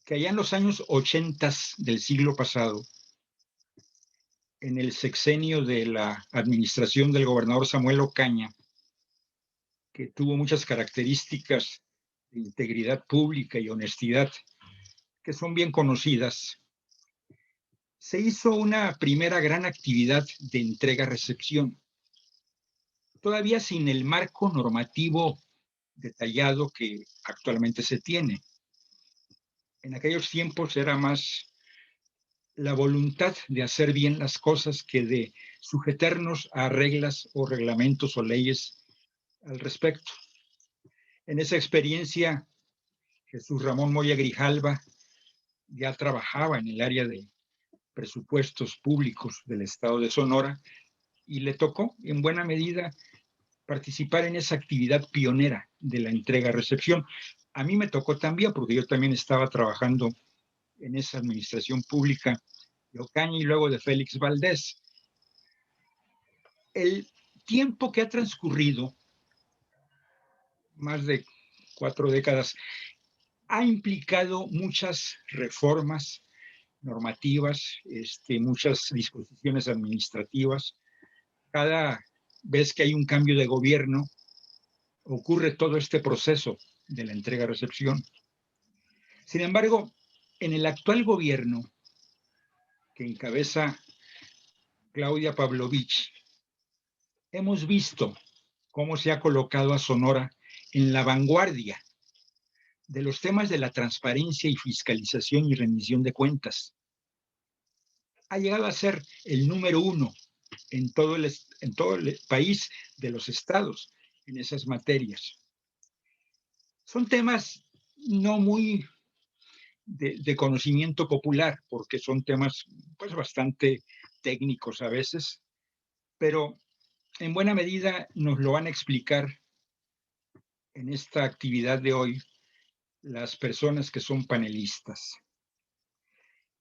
que allá en los años 80 del siglo pasado, en el sexenio de la administración del gobernador Samuel Ocaña, que tuvo muchas características de integridad pública y honestidad, que son bien conocidas, se hizo una primera gran actividad de entrega-recepción, todavía sin el marco normativo detallado que actualmente se tiene. En aquellos tiempos era más la voluntad de hacer bien las cosas que de sujetarnos a reglas o reglamentos o leyes al respecto. En esa experiencia, Jesús Ramón Moya Grijalva ya trabajaba en el área de presupuestos públicos del estado de Sonora y le tocó en buena medida participar en esa actividad pionera de la entrega-recepción. A mí me tocó también, porque yo también estaba trabajando en esa administración pública de Ocaña y luego de Félix Valdés. El tiempo que ha transcurrido, más de 4 décadas, ha implicado muchas reformas normativas, muchas disposiciones administrativas. Cada vez que hay un cambio de gobierno, ocurre todo este proceso de la entrega-recepción. Sin embargo, en el actual gobierno que encabeza Claudia Pavlovich, hemos visto cómo se ha colocado a Sonora en la vanguardia de los temas de la transparencia y fiscalización y rendición de cuentas. Ha llegado a ser el número uno en todo el país de los estados en esas materias. Son temas no muy de conocimiento popular, porque son temas pues bastante técnicos a veces, pero en buena medida nos lo van a explicar en esta actividad de hoy las personas que son panelistas.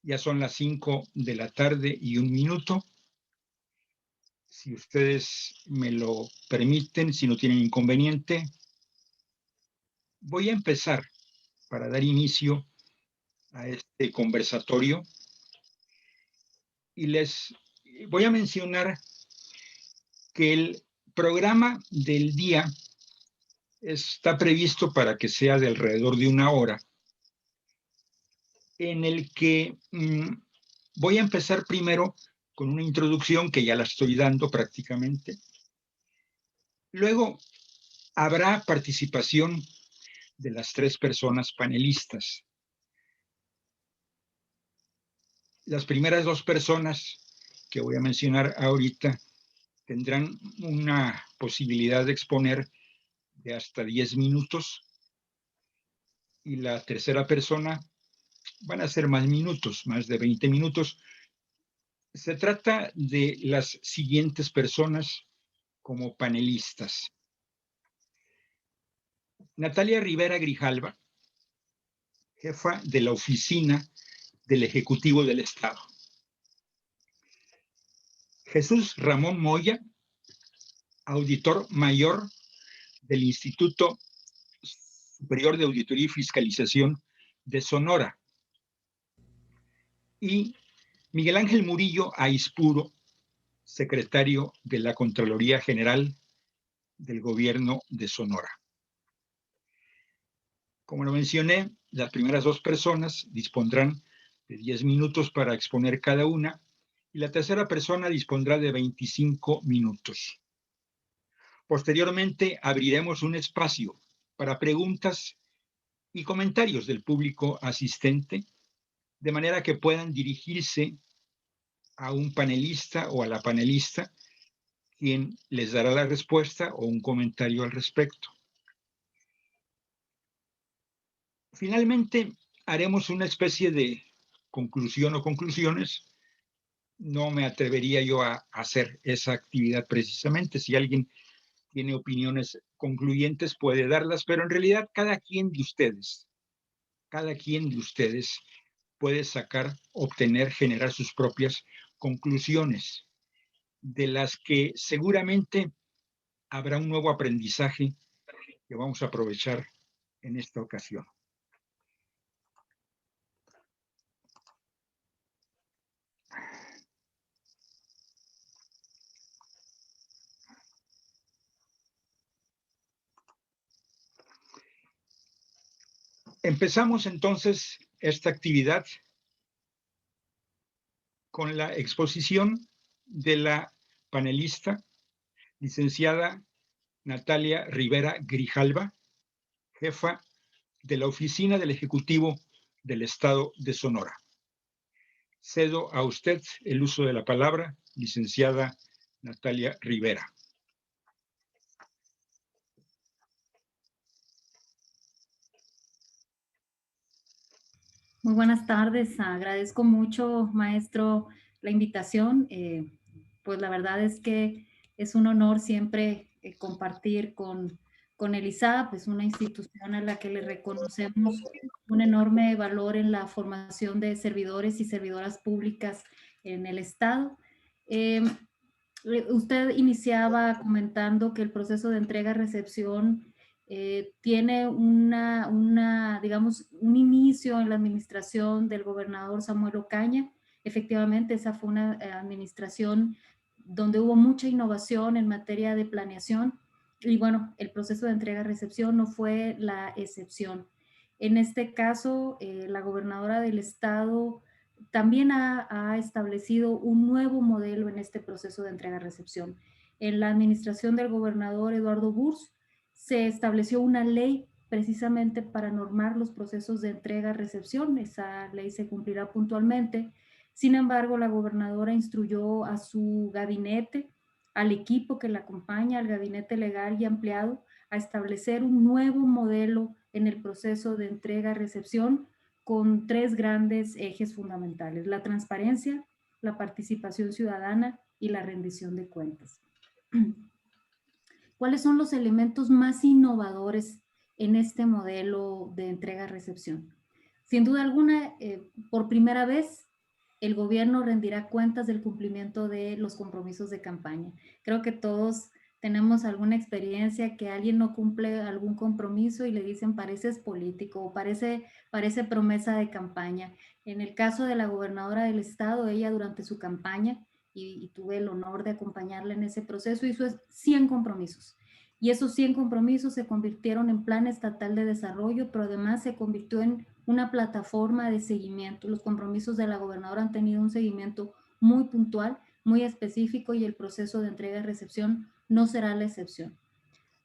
Ya son las 5 de la tarde y 1 minuto. Si ustedes me lo permiten, si no tienen inconveniente, voy a empezar para dar inicio a este conversatorio y les voy a mencionar que el programa del día está previsto para que sea de alrededor de 1 hora, en el que voy a empezar primero con una introducción que ya la estoy dando prácticamente. Luego habrá participación de las 3 personas panelistas. Las primeras 2 personas que voy a mencionar ahorita tendrán una posibilidad de exponer de hasta 10 minutos y la tercera persona van a ser más minutos, más de 20 minutos. Se trata de las siguientes personas como panelistas. Natalia Rivera Grijalva, jefa de la oficina del Ejecutivo del Estado. Jesús Ramón Moya, auditor mayor del Instituto Superior de Auditoría y Fiscalización de Sonora. Y Miguel Ángel Murillo Aispuro, secretario de la Contraloría General del Gobierno de Sonora. Como lo mencioné, las primeras 2 personas dispondrán de 10 minutos para exponer cada una y la tercera persona dispondrá de 25 minutos. Posteriormente, abriremos un espacio para preguntas y comentarios del público asistente, de manera que puedan dirigirse a un panelista o a la panelista, quien les dará la respuesta o un comentario al respecto. Finalmente, haremos una especie de conclusión o conclusiones. No me atrevería yo a hacer esa actividad precisamente. Si alguien tiene opiniones concluyentes puede darlas, pero en realidad cada quien de ustedes puede sacar, obtener, generar sus propias conclusiones, de las que seguramente habrá un nuevo aprendizaje que vamos a aprovechar en esta ocasión. Empezamos entonces esta actividad con la exposición de la panelista, licenciada Natalia Rivera Grijalva, jefa de la Oficina del Ejecutivo del Estado de Sonora. Cedo a usted el uso de la palabra, licenciada Natalia Rivera. Muy buenas tardes, agradezco mucho, maestro, la invitación. Pues la verdad es que es un honor siempre compartir con el ISAP, es una institución a la que le reconocemos un enorme valor en la formación de servidores y servidoras públicas en el Estado. Eh, Usted iniciaba comentando que el proceso de entrega-recepción tiene digamos, un inicio en la administración del gobernador Samuel Ocaña. Efectivamente, esa fue una administración donde hubo mucha innovación en materia de planeación y bueno, el proceso de entrega-recepción no fue la excepción. En este caso, la gobernadora del estado también ha establecido un nuevo modelo en este proceso de entrega-recepción. En la administración del gobernador Eduardo Burs se estableció una ley precisamente para normar los procesos de entrega-recepción. Esa ley se cumplirá puntualmente. Sin embargo, la gobernadora instruyó a su gabinete, al equipo que la acompaña, al gabinete legal y ampliado, a establecer un nuevo modelo en el proceso de entrega-recepción con tres grandes ejes fundamentales: la transparencia, la participación ciudadana y la rendición de cuentas. ¿Cuáles son los elementos más innovadores en este modelo de entrega-recepción? Sin duda alguna, por primera vez, el gobierno rendirá cuentas del cumplimiento de los compromisos de campaña. Creo que todos tenemos alguna experiencia que alguien no cumple algún compromiso y le dicen pareces político o parece promesa de campaña. En el caso de la gobernadora del estado, ella durante su campaña, y tuve el honor de acompañarla en ese proceso, hizo 100 compromisos. Y esos 100 compromisos se convirtieron en plan estatal de desarrollo, pero además se convirtió en una plataforma de seguimiento. Los compromisos de la gobernadora han tenido un seguimiento muy puntual, muy específico, y el proceso de entrega y recepción no será la excepción.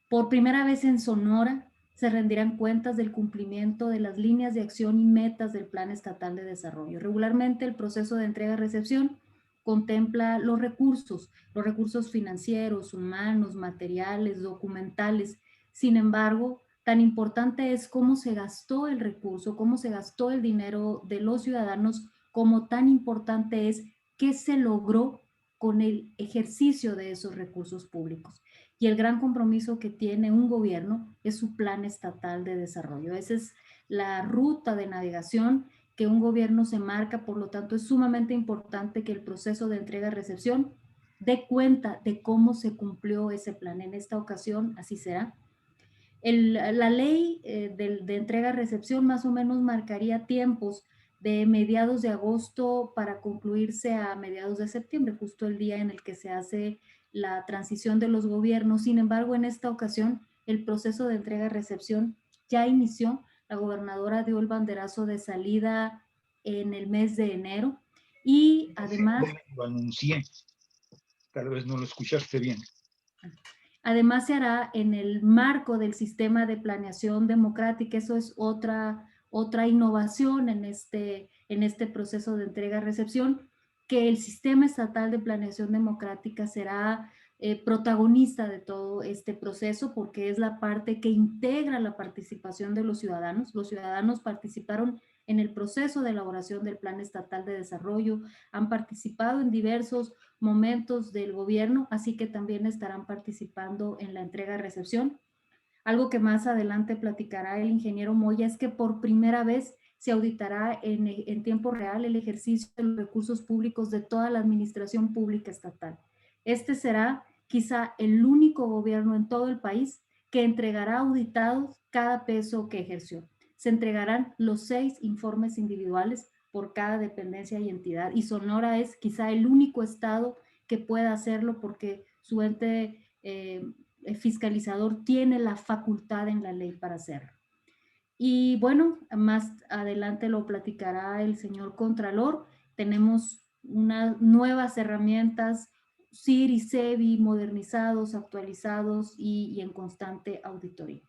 Por primera vez en Sonora se rendirán cuentas del cumplimiento de las líneas de acción y metas del Plan Estatal de Desarrollo. Regularmente el proceso de entrega y recepción contempla los recursos financieros, humanos, materiales, documentales. Sin embargo, tan importante es cómo se gastó el recurso, cómo se gastó el dinero de los ciudadanos, como tan importante es qué se logró con el ejercicio de esos recursos públicos. Y el gran compromiso que tiene un gobierno es su plan estatal de desarrollo. Esa es la ruta de navegación que un gobierno se marca. Por lo tanto, es sumamente importante que el proceso de entrega-recepción dé cuenta de cómo se cumplió ese plan. En esta ocasión, así será. La ley de entrega-recepción más o menos marcaría tiempos de mediados de agosto para concluirse a mediados de septiembre, justo el día en el que se hace la transición de los gobiernos. Sin embargo, en esta ocasión, el proceso de entrega-recepción ya inició. La gobernadora dio el banderazo de salida en el mes de enero y además... Lo anuncié, tal vez no lo escuchaste bien. Además se hará en el marco del sistema de planeación democrática. Eso es otra innovación en este proceso de entrega-recepción, que el sistema estatal de planeación democrática será protagonista de todo este proceso, porque es la parte que integra la participación de los ciudadanos. Los ciudadanos participaron en el proceso de elaboración del Plan Estatal de Desarrollo, han participado en diversos momentos del gobierno, así que también estarán participando en la entrega-recepción. Algo que más adelante platicará el ingeniero Moya es que por primera vez se auditará en tiempo real el ejercicio de los recursos públicos de toda la administración pública estatal. Este será quizá el único gobierno en todo el país que entregará auditados cada peso que ejerció. Se entregarán los 6 informes individuales por cada dependencia y entidad, y Sonora es quizá el único estado que pueda hacerlo porque su ente fiscalizador tiene la facultad en la ley para hacerlo. Y bueno, más adelante lo platicará el señor Contralor. Tenemos unas nuevas herramientas, CIR y SEBI modernizados, actualizados y en constante auditoría.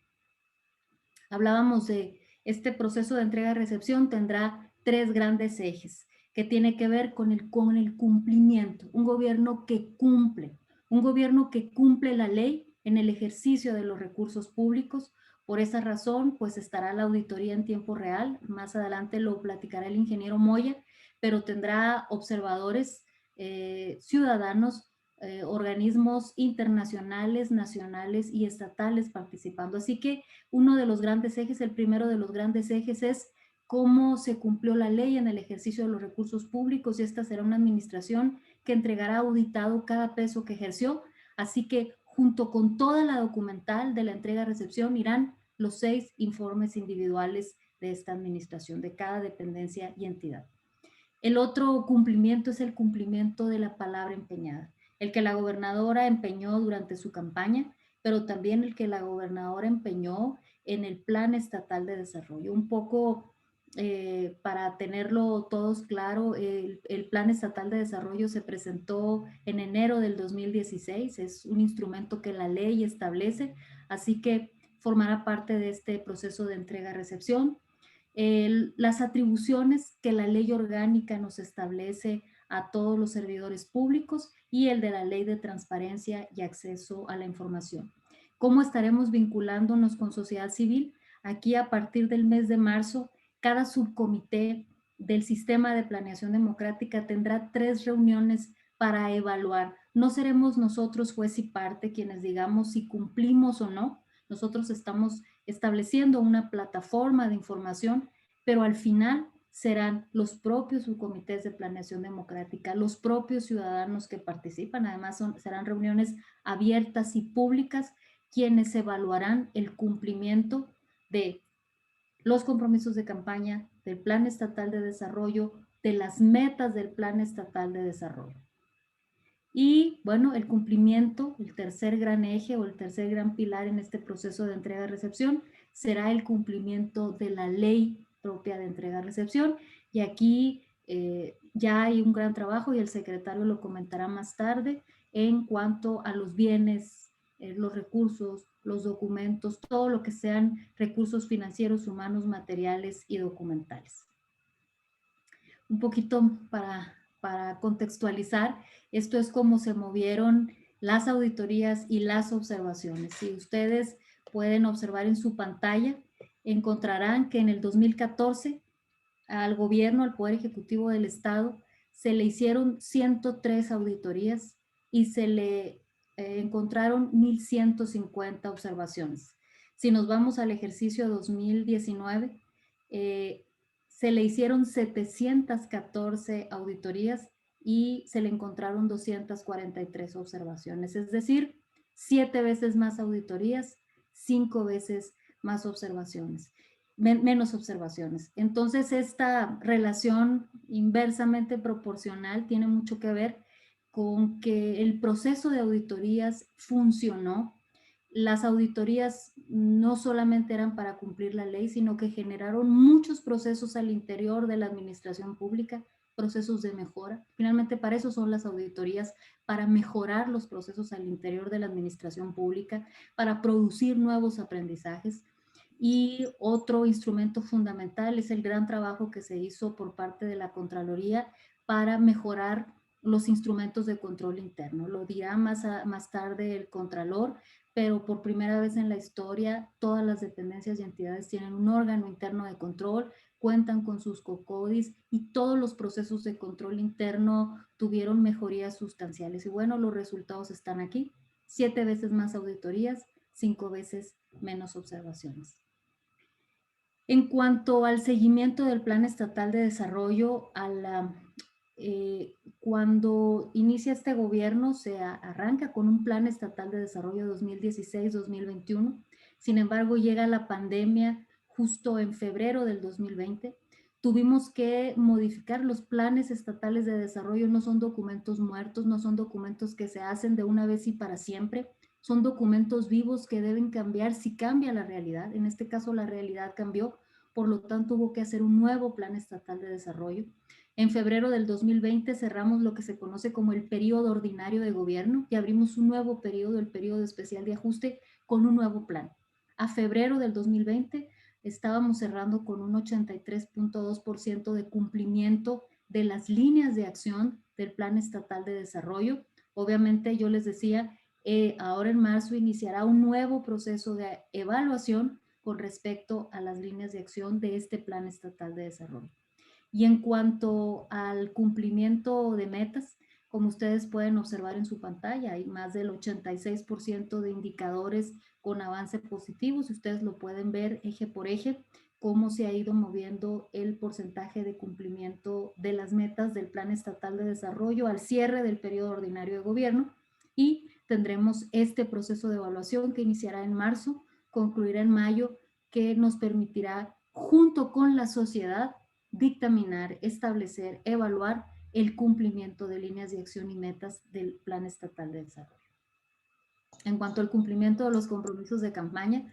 Hablábamos de este proceso de entrega-recepción tendrá 3 grandes ejes que tiene que ver con el cumplimiento, un gobierno que cumple la ley en el ejercicio de los recursos públicos. Por esa razón, pues estará la auditoría en tiempo real. Más adelante lo platicará el ingeniero Moya, pero tendrá observadores ciudadanos, organismos internacionales, nacionales y estatales participando. Así que uno de los grandes ejes, el primero de los grandes ejes es cómo se cumplió la ley en el ejercicio de los recursos públicos, y esta será una administración que entregará auditado cada peso que ejerció. Así que junto con toda la documental de la entrega-recepción irán los 6 informes individuales de esta administración, de cada dependencia y entidad. El otro cumplimiento es el cumplimiento de la palabra empeñada, el que la gobernadora empeñó durante su campaña, pero también el que la gobernadora empeñó en el Plan Estatal de Desarrollo. Un poco para tenerlo todos claro, el Plan Estatal de Desarrollo se presentó en enero del 2016, es un instrumento que la ley establece, así que formará parte de este proceso de entrega-recepción. Las atribuciones que la ley orgánica nos establece a todos los servidores públicos y el de la ley de transparencia y acceso a la información. ¿Cómo estaremos vinculándonos con sociedad civil? Aquí a partir del mes de marzo, cada subcomité del sistema de planeación democrática tendrá 3 reuniones para evaluar. No seremos nosotros juez y parte quienes digamos si cumplimos o no. Nosotros estamos estableciendo una plataforma de información, pero al final serán los propios subcomités de planeación democrática, los propios ciudadanos que participan. Además, serán reuniones abiertas y públicas quienes evaluarán el cumplimiento de los compromisos de campaña, del Plan Estatal de Desarrollo, de las metas del Plan Estatal de Desarrollo. Y bueno, el cumplimiento, el tercer gran eje o el tercer gran pilar en este proceso de entrega-recepción será el cumplimiento de la ley propia de entrega-recepción. Y aquí ya hay un gran trabajo y el secretario lo comentará más tarde en cuanto a los bienes, los recursos, los documentos, todo lo que sean recursos financieros, humanos, materiales y documentales. Un poquito para contextualizar, esto es cómo se movieron las auditorías y las observaciones. Si ustedes pueden observar en su pantalla, encontrarán que en el 2014 al gobierno, al Poder Ejecutivo del Estado, se le hicieron 103 auditorías y se le encontraron 1,150 observaciones. Si nos vamos al ejercicio 2019, se le hicieron 714 auditorías y se le encontraron 243 observaciones, es decir, 7 veces más auditorías, 5 veces más observaciones, menos observaciones. Entonces, esta relación inversamente proporcional tiene mucho que ver con que el proceso de auditorías funcionó. Las auditorías no solamente eran para cumplir la ley, sino que generaron muchos procesos al interior de la administración pública, procesos de mejora. Finalmente, para eso son las auditorías, para mejorar los procesos al interior de la administración pública, para producir nuevos aprendizajes. Y otro instrumento fundamental es el gran trabajo que se hizo por parte de la Contraloría para mejorar los instrumentos de control interno. Lo dirá más tarde el Contralor, pero por primera vez en la historia todas las dependencias y entidades tienen un órgano interno de control, cuentan con sus COCODIs y todos los procesos de control interno tuvieron mejorías sustanciales. Y bueno, los resultados están aquí: 7 veces más auditorías, 5 veces menos observaciones. En cuanto al seguimiento del Plan Estatal de Desarrollo, cuando inicia este gobierno se arranca con un Plan Estatal de Desarrollo 2016-2021. Sin embargo, llega la pandemia justo en febrero del 2020. Tuvimos que modificar los planes estatales de desarrollo. No son documentos muertos, no son documentos que se hacen de una vez y para siempre. Son documentos vivos que deben cambiar si cambia la realidad. En este caso, la realidad cambió. por lo tanto hubo que hacer un nuevo plan estatal de desarrollo. En febrero del 2020 cerramos lo que se conoce como el periodo ordinario de gobierno y abrimos un nuevo periodo, el periodo especial de ajuste, con un nuevo plan. A febrero del 2020 estábamos cerrando con un 83.2% de cumplimiento de las líneas de acción del Plan Estatal de Desarrollo. Obviamente, yo les decía, ahora en marzo iniciará un nuevo proceso de evaluación con respecto a las líneas de acción de este Plan Estatal de Desarrollo. Y en cuanto al cumplimiento de metas, como ustedes pueden observar en su pantalla, hay más del 86% de indicadores con avance positivo. Si ustedes lo pueden ver eje por eje, cómo se ha ido moviendo el porcentaje de cumplimiento de las metas del Plan Estatal de Desarrollo al cierre del periodo ordinario de gobierno. Y tendremos este proceso de evaluación que iniciará en marzo, concluirá en mayo, que nos permitirá, junto con la sociedad, dictaminar, establecer, evaluar el cumplimiento de líneas de acción y metas del Plan Estatal de Desarrollo. En cuanto al cumplimiento de los compromisos de campaña,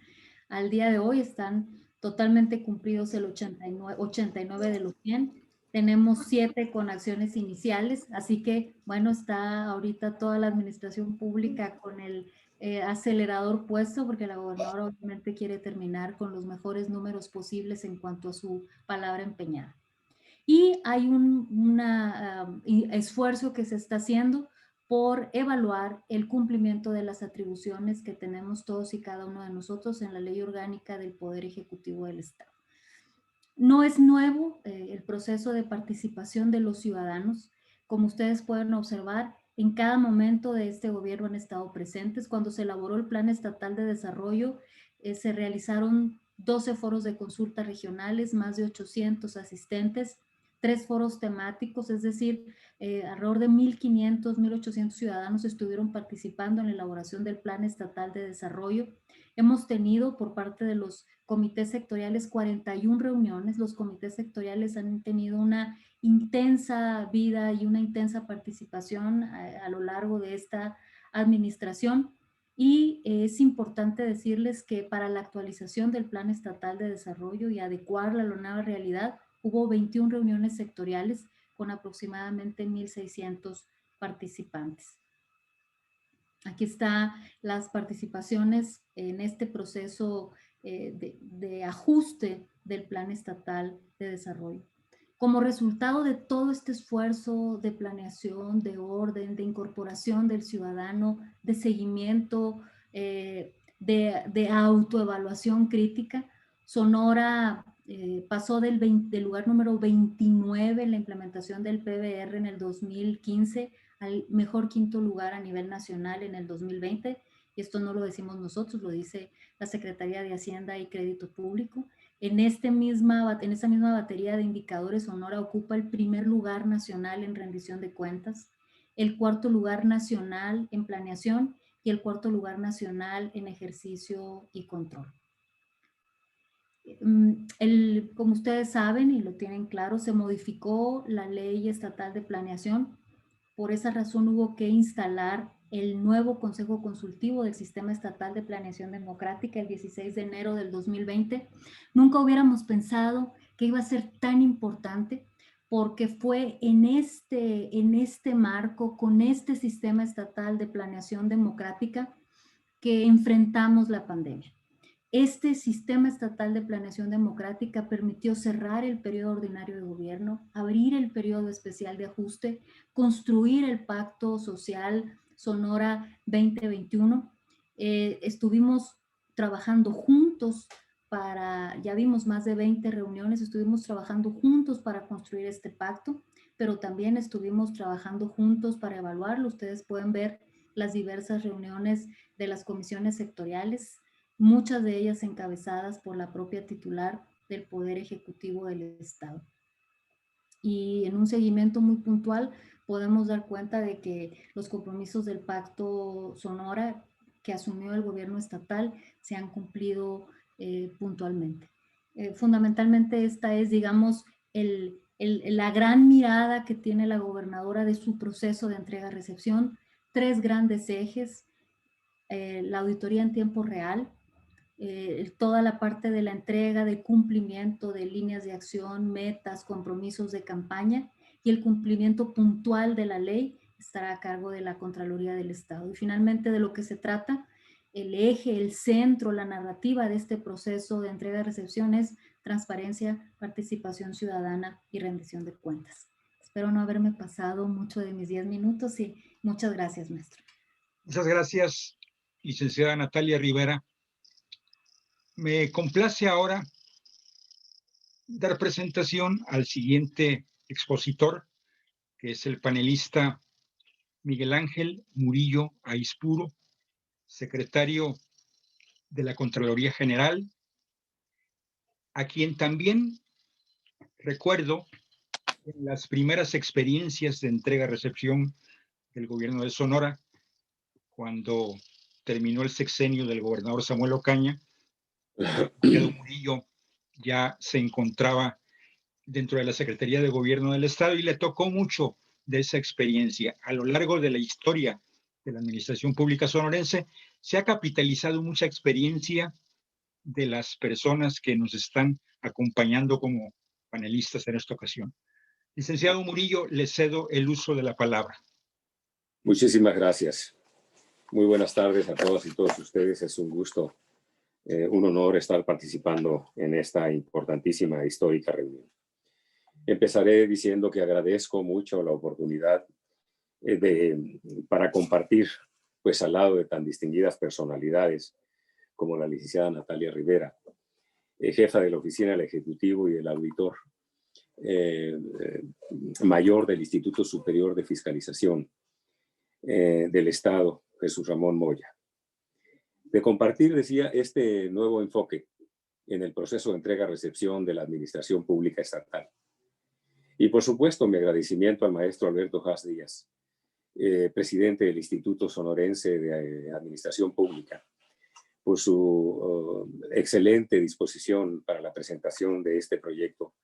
al día de hoy están totalmente cumplidos el 89 de los 100. Tenemos 7 con acciones iniciales, así que, bueno, está ahorita toda la administración pública con el acelerador puesto, porque la gobernadora obviamente quiere terminar con los mejores números posibles en cuanto a su palabra empeñada. Y hay un esfuerzo que se está haciendo por evaluar el cumplimiento de las atribuciones que tenemos todos y cada uno de nosotros en la Ley Orgánica del Poder Ejecutivo del Estado. No es nuevo el proceso de participación de los ciudadanos. Como ustedes pueden observar, en cada momento de este gobierno han estado presentes. Cuando se elaboró el Plan Estatal de Desarrollo, se realizaron 12 foros de consulta regionales, más de 800 asistentes, 3 foros temáticos, es decir, alrededor de 1.500, 1.800 ciudadanos estuvieron participando en la elaboración del Plan Estatal de Desarrollo. Hemos tenido por parte de los comités sectoriales 41 reuniones. Los comités sectoriales han tenido una intensa vida y una intensa participación a lo largo de esta administración. Y es importante decirles que para la actualización del Plan Estatal de Desarrollo y adecuarla a la nueva realidad, hubo 21 reuniones sectoriales con aproximadamente 1.600 participantes. Aquí están las participaciones en este proceso de ajuste del Plan Estatal de Desarrollo. Como resultado de todo este esfuerzo de planeación, de orden, de incorporación del ciudadano, de seguimiento, de autoevaluación crítica, Sonora pasó del lugar número 29 en la implementación del PBR en el 2015 al mejor quinto lugar a nivel nacional en el 2020. Y esto no lo decimos nosotros, lo dice la Secretaría de Hacienda y Crédito Público. En esta misma batería de indicadores, Sonora ocupa el primer lugar nacional en rendición de cuentas, el cuarto lugar nacional en planeación y el cuarto lugar nacional en ejercicio y control. Como ustedes saben y lo tienen claro, se modificó la Ley Estatal de Planeación. Por esa razón hubo que instalar el nuevo Consejo Consultivo del Sistema Estatal de Planeación Democrática el 16 de enero del 2020. Nunca hubiéramos pensado que iba a ser tan importante, porque fue en este marco, con este Sistema Estatal de Planeación Democrática, que enfrentamos la pandemia. Este sistema estatal de planeación democrática permitió cerrar el periodo ordinario de gobierno, abrir el periodo especial de ajuste, construir el Pacto Social Sonora 2021. Estuvimos trabajando juntos ya vimos más de 20 reuniones, estuvimos trabajando juntos para construir este pacto, pero también estuvimos trabajando juntos para evaluarlo. Ustedes pueden ver las diversas reuniones de las comisiones sectoriales, muchas de ellas encabezadas por la propia titular del Poder Ejecutivo del Estado. Y en un seguimiento muy puntual podemos dar cuenta de que los compromisos del Pacto Sonora que asumió el gobierno estatal se han cumplido puntualmente. Fundamentalmente esta es, digamos, la gran mirada que tiene la gobernadora de su proceso de entrega-recepción, 3 grandes ejes: la auditoría en tiempo real, toda la parte de la entrega, de cumplimiento de líneas de acción, metas, compromisos de campaña y el cumplimiento puntual de la ley estará a cargo de la Contraloría del Estado. Y finalmente, de lo que se trata, el eje, el centro, la narrativa de este proceso de entrega-recepción es transparencia, participación ciudadana y rendición de cuentas. Espero no haberme pasado mucho de mis 10 minutos y muchas gracias, maestro. Muchas gracias, licenciada Natalia Rivera. Me complace ahora dar presentación al siguiente expositor, que es el panelista Miguel Ángel Murillo Aispuro, secretario de la Contraloría General, a quien también recuerdo en las primeras experiencias de entrega-recepción del gobierno de Sonora, cuando terminó el sexenio del gobernador Samuel Ocaña. Pedro Murillo ya se encontraba dentro de la Secretaría de Gobierno del Estado y le tocó mucho de esa experiencia. A lo largo de la historia de la administración pública sonorense se ha capitalizado mucha experiencia de las personas que nos están acompañando como panelistas en esta ocasión. Licenciado Murillo, le cedo el uso de la palabra. Muchísimas gracias. Muy buenas tardes a todas y todos ustedes. Es un gusto, un honor estar participando en esta importantísima e histórica reunión. Empezaré diciendo que agradezco mucho la oportunidad para compartir, pues al lado de tan distinguidas personalidades como la licenciada Natalia Rivera, jefa de la Oficina del Ejecutivo y del Auditor Mayor del Instituto Superior de Fiscalización del Estado, Jesús Ramón Moya. De compartir, decía, este nuevo enfoque en el proceso de entrega-recepción de la administración pública estatal. Y por supuesto, mi agradecimiento al maestro Alberto Haas Díaz, presidente del Instituto Sonorense de Administración Pública, por su excelente disposición para la presentación de este proyecto,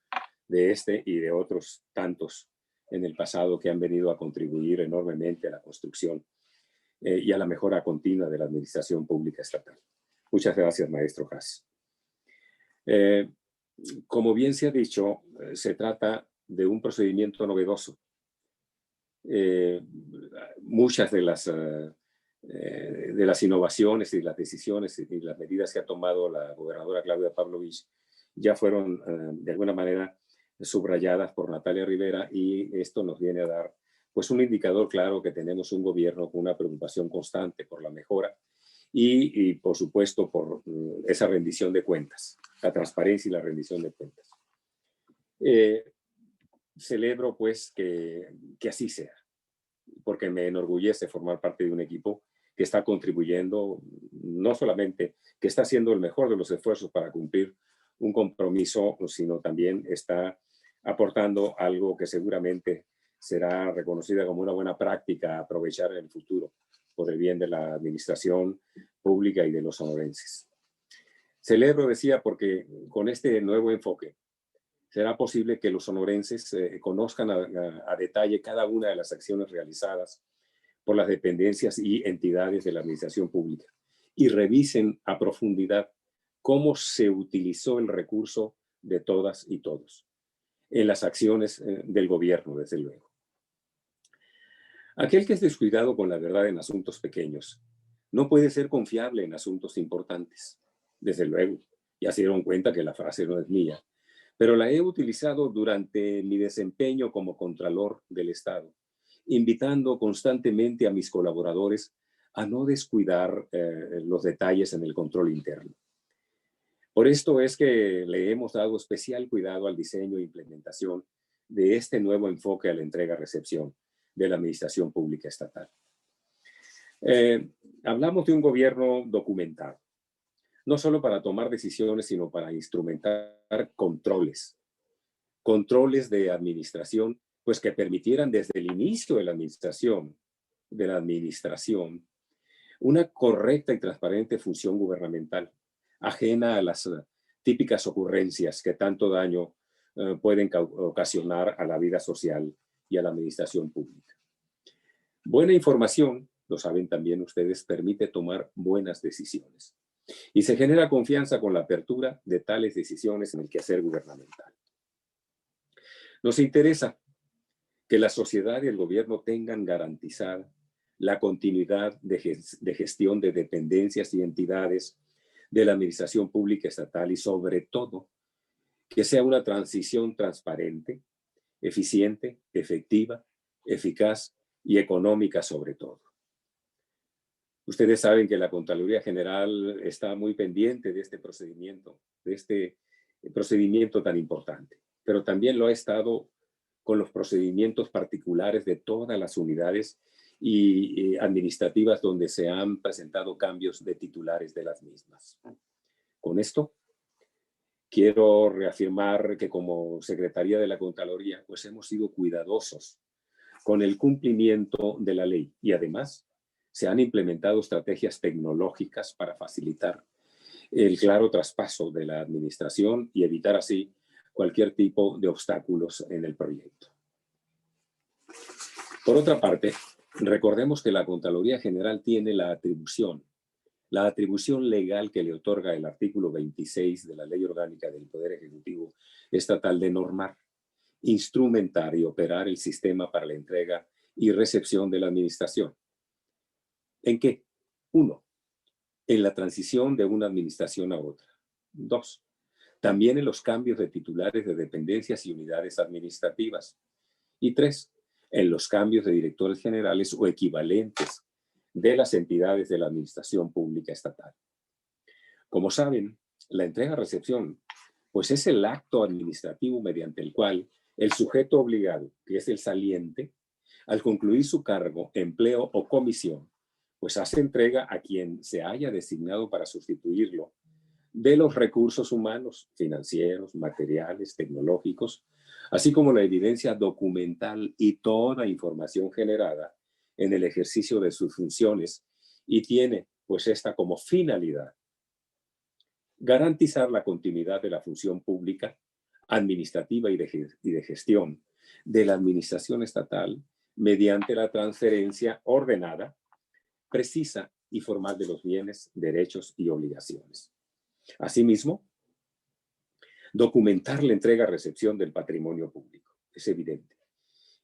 de este y de otros tantos en el pasado que han venido a contribuir enormemente a la construcción y a la mejora continua de la administración pública estatal. Muchas gracias, maestro Haas. Como bien se ha dicho, se trata de un procedimiento novedoso. Muchas de las innovaciones y las decisiones y las medidas que ha tomado la gobernadora Claudia Pavlovich ya fueron de alguna manera subrayadas por Natalia Rivera, y esto nos viene a dar pues un indicador claro que tenemos un gobierno con una preocupación constante por la mejora y por supuesto por esa rendición de cuentas, la transparencia y la rendición de cuentas. Celebro pues que así sea, porque me enorgullece formar parte de un equipo que está contribuyendo, no solamente que está haciendo el mejor de los esfuerzos para cumplir un compromiso, sino también está aportando algo que seguramente será reconocida como una buena práctica a aprovechar en el futuro por el bien de la administración pública y de los sonorenses. Celebro, decía, porque con este nuevo enfoque será posible que los sonorenses conozcan a detalle cada una de las acciones realizadas por las dependencias y entidades de la administración pública y revisen a profundidad cómo se utilizó el recurso de todas y todos en las acciones del gobierno, desde luego. Aquel que es descuidado con la verdad en asuntos pequeños no puede ser confiable en asuntos importantes. Desde luego, ya se dieron cuenta que la frase no es mía, pero la he utilizado durante mi desempeño como Contralor del Estado, invitando constantemente a mis colaboradores a no descuidar los detalles en el control interno. Por esto es que le hemos dado especial cuidado al diseño e implementación de este nuevo enfoque a la entrega-recepción de la administración pública estatal. Hablamos de un gobierno documentado, no solo para tomar decisiones, sino para instrumentar controles de administración, pues que permitieran desde el inicio de la administración, una correcta y transparente función gubernamental, ajena a las típicas ocurrencias que tanto daño pueden ocasionar a la vida social y a la administración pública. Buena información, lo saben también ustedes, permite tomar buenas decisiones. y se genera confianza con la apertura de tales decisiones en el quehacer gubernamental. Nos interesa que la sociedad y el gobierno tengan garantizada la continuidad de gestión de dependencias y entidades de la administración pública estatal y sobre todo que sea una transición transparente, eficiente, efectiva, eficaz y económica sobre todo. Ustedes saben que la Contraloría General está muy pendiente de este procedimiento tan importante, pero también lo ha estado con los procedimientos particulares de todas las unidades y administrativas donde se han presentado cambios de titulares de las mismas. Con esto, quiero reafirmar que como Secretaría de la Contraloría, pues hemos sido cuidadosos con el cumplimiento de la ley y además se han implementado estrategias tecnológicas para facilitar el claro traspaso de la administración y evitar así cualquier tipo de obstáculos en el proyecto. Por otra parte, recordemos que la Contraloría General tiene la atribución legal que le otorga el artículo 26 de la Ley Orgánica del Poder Ejecutivo Estatal de normar, instrumentar y operar el sistema para la entrega y recepción de la administración. ¿En qué? 1. En la transición de una administración a otra. 2. También en los cambios de titulares de dependencias y unidades administrativas. Y 3. En los cambios de directores generales o equivalentes de las entidades de la administración pública estatal. Como saben, la entrega-recepción, pues es el acto administrativo mediante el cual el sujeto obligado, que es el saliente, al concluir su cargo, empleo o comisión, pues hace entrega a quien se haya designado para sustituirlo de los recursos humanos, financieros, materiales, tecnológicos, así como la evidencia documental y toda información generada en el ejercicio de sus funciones y tiene pues esta como finalidad garantizar la continuidad de la función pública, administrativa y de gestión de la administración estatal mediante la transferencia ordenada, precisa y formal de los bienes, derechos y obligaciones. Asimismo, documentar la entrega-recepción del patrimonio público, es evidente.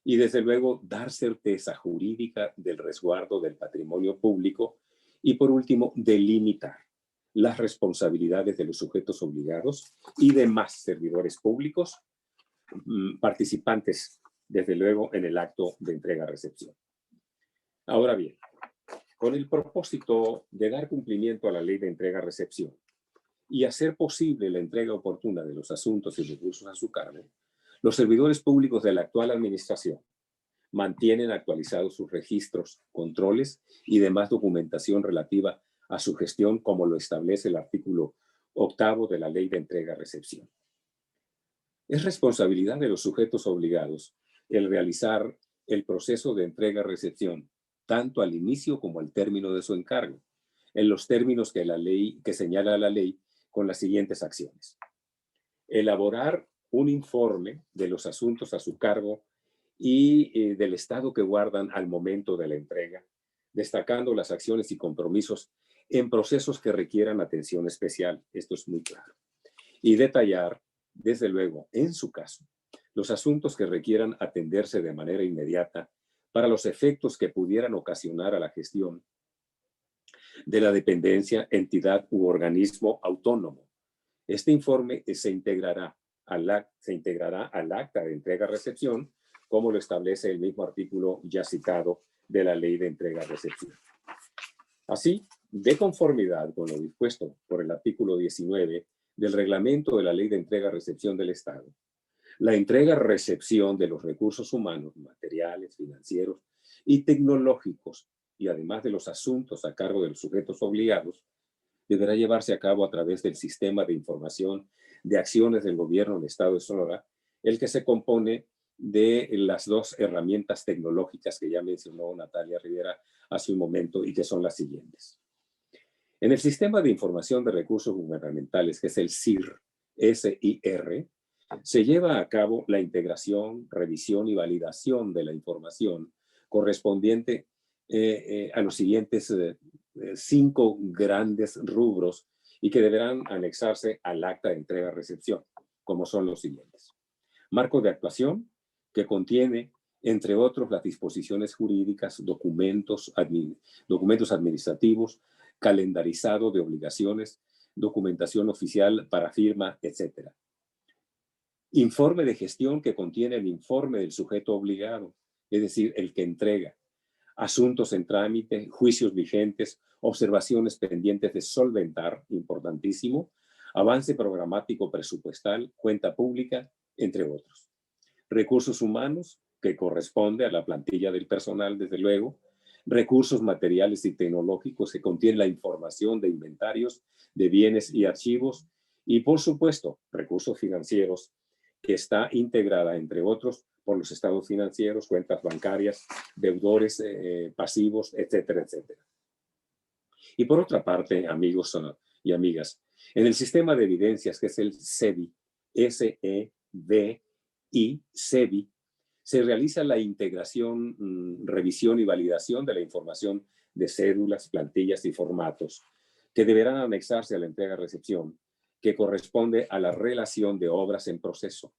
Y desde luego, dar certeza jurídica del resguardo del patrimonio público y por último, delimitar las responsabilidades de los sujetos obligados y demás servidores públicos participantes, desde luego, en el acto de entrega-recepción. Ahora bien, con el propósito de dar cumplimiento a la ley de entrega-recepción y hacer posible la entrega oportuna de los asuntos y recursos a su cargo, los servidores públicos de la actual administración mantienen actualizados sus registros, controles y demás documentación relativa a su gestión, como lo establece el artículo 8 de la Ley de Entrega-Recepción. Es responsabilidad de los sujetos obligados el realizar el proceso de entrega-recepción, tanto al inicio como al término de su encargo, en los términos que señala la ley con las siguientes acciones. Elaborar un informe de los asuntos a su cargo y del estado que guardan al momento de la entrega, destacando las acciones y compromisos en procesos que requieran atención especial. Esto es muy claro. Y detallar, desde luego, en su caso, los asuntos que requieran atenderse de manera inmediata para los efectos que pudieran ocasionar a la gestión de la dependencia, entidad u organismo autónomo. Este informe se integrará al acta de entrega-recepción, como lo establece el mismo artículo ya citado de la Ley de Entrega-Recepción. Así, de conformidad con lo dispuesto por el artículo 19 del Reglamento de la Ley de Entrega-Recepción del Estado, la entrega-recepción de los recursos humanos, materiales, financieros y tecnológicos, y además de los asuntos a cargo de los sujetos obligados, deberá llevarse a cabo a través del Sistema de Información de Acciones del Gobierno del Estado de Sonora, el que se compone de las dos herramientas tecnológicas que ya mencionó Natalia Rivera hace un momento y que son las siguientes. En el Sistema de Información de Recursos Gubernamentales, que es el SIR, SIR, se lleva a cabo la integración, revisión y validación de la información correspondiente a los siguientes 5 grandes rubros y que deberán anexarse al acta de entrega-recepción, como son los siguientes. Marco de actuación, que contiene, entre otros, las disposiciones jurídicas, documentos administrativos, calendarizado de obligaciones, documentación oficial para firma, etc. Informe de gestión, que contiene el informe del sujeto obligado, es decir, el que entrega. Asuntos en trámite, juicios vigentes, observaciones pendientes de solventar, importantísimo, avance programático presupuestal, cuenta pública, entre otros. Recursos humanos, que corresponde a la plantilla del personal, desde luego. Recursos materiales y tecnológicos, que contienen la información de inventarios, de bienes y archivos. Y, por supuesto, recursos financieros, que está integrada, entre otros, por los estados financieros, cuentas bancarias, deudores, pasivos, etcétera, etcétera. Y por otra parte, amigos y amigas, en el sistema de evidencias, que es el SEBI, S-E-B-I, SEBI, se realiza la integración, revisión y validación de la información de cédulas, plantillas y formatos, que deberán anexarse a la entrega-recepción, que corresponde a la relación de obras en proceso,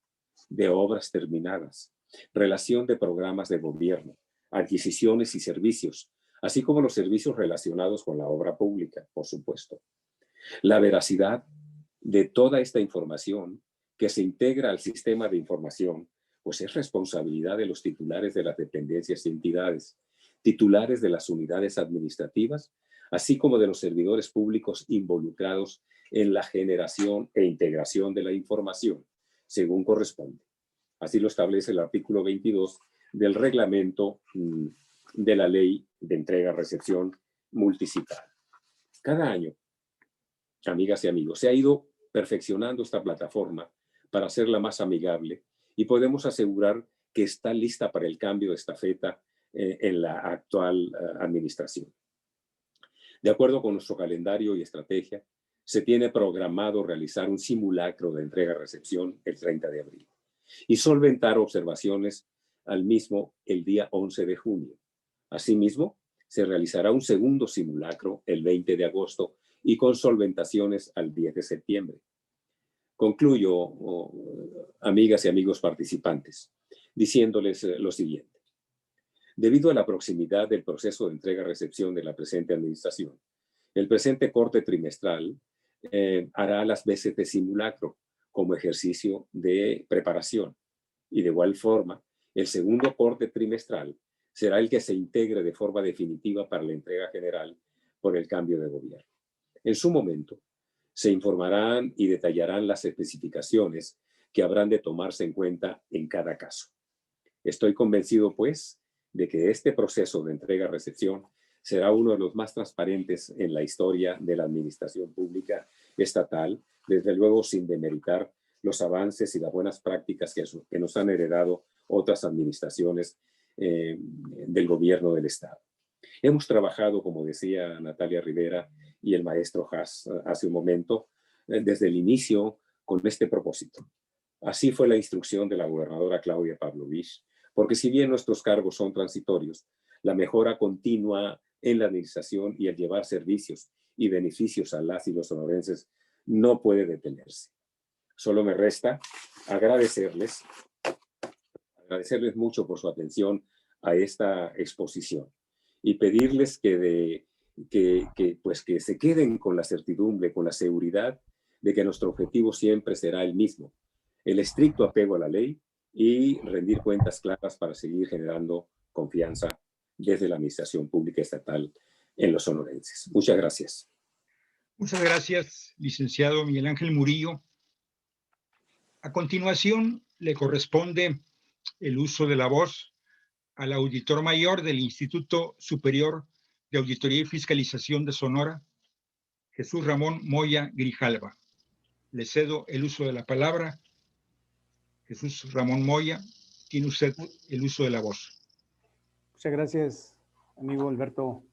de obras terminadas, relación de programas de gobierno, adquisiciones y servicios, así como los servicios relacionados con la obra pública, por supuesto. La veracidad de toda esta información que se integra al sistema de información, pues es responsabilidad de los titulares de las dependencias y entidades, titulares de las unidades administrativas, así como de los servidores públicos involucrados en la generación e integración de la información, según corresponde. Así lo establece el artículo 22 del reglamento de la Ley de Entrega-Recepción Multisitual. Cada año, amigas y amigos, se ha ido perfeccionando esta plataforma para hacerla más amigable y podemos asegurar que está lista para el cambio de estafeta en la actual administración. De acuerdo con nuestro calendario y estrategia, se tiene programado realizar un simulacro de entrega-recepción el 30 de abril y solventar observaciones al mismo el día 11 de junio. Asimismo, se realizará un segundo simulacro el 20 de agosto y con solventaciones al 10 de septiembre. Concluyo, amigas y amigos participantes, diciéndoles lo siguiente. Debido a la proximidad del proceso de entrega-recepción de la presente administración, el presente corte trimestral hará las veces de simulacro como ejercicio de preparación. Y de igual forma, el segundo corte trimestral será el que se integre de forma definitiva para la entrega general por el cambio de gobierno. En su momento, se informarán y detallarán las especificaciones que habrán de tomarse en cuenta en cada caso. Estoy convencido, pues, de que este proceso de entrega-recepción será uno de los más transparentes en la historia de la administración pública estatal, desde luego sin demeritar los avances y las buenas prácticas que nos han heredado otras administraciones del gobierno del Estado. Hemos trabajado, como decía Natalia Rivera y el maestro Haas hace un momento, desde el inicio con este propósito. Así fue la instrucción de la gobernadora Claudia Pavlovich, porque si bien nuestros cargos son transitorios, la mejora continua en la administración y el llevar servicios y beneficios a las y los sonorenses no puede detenerse. Solo me resta agradecerles mucho por su atención a esta exposición y pedirles que se queden con la certidumbre, con la seguridad de que nuestro objetivo siempre será el mismo, el estricto apego a la ley y rendir cuentas claras para seguir generando confianza desde la administración pública estatal en los sonorenses. Muchas gracias. Muchas gracias, licenciado Miguel Ángel Murillo. A continuación, le corresponde el uso de la voz al auditor mayor del Instituto Superior de Auditoría y Fiscalización de Sonora, Jesús Ramón Moya Grijalva. Le cedo el uso de la palabra. Jesús Ramón Moya, tiene usted el uso de la voz. Muchas gracias, amigo Alberto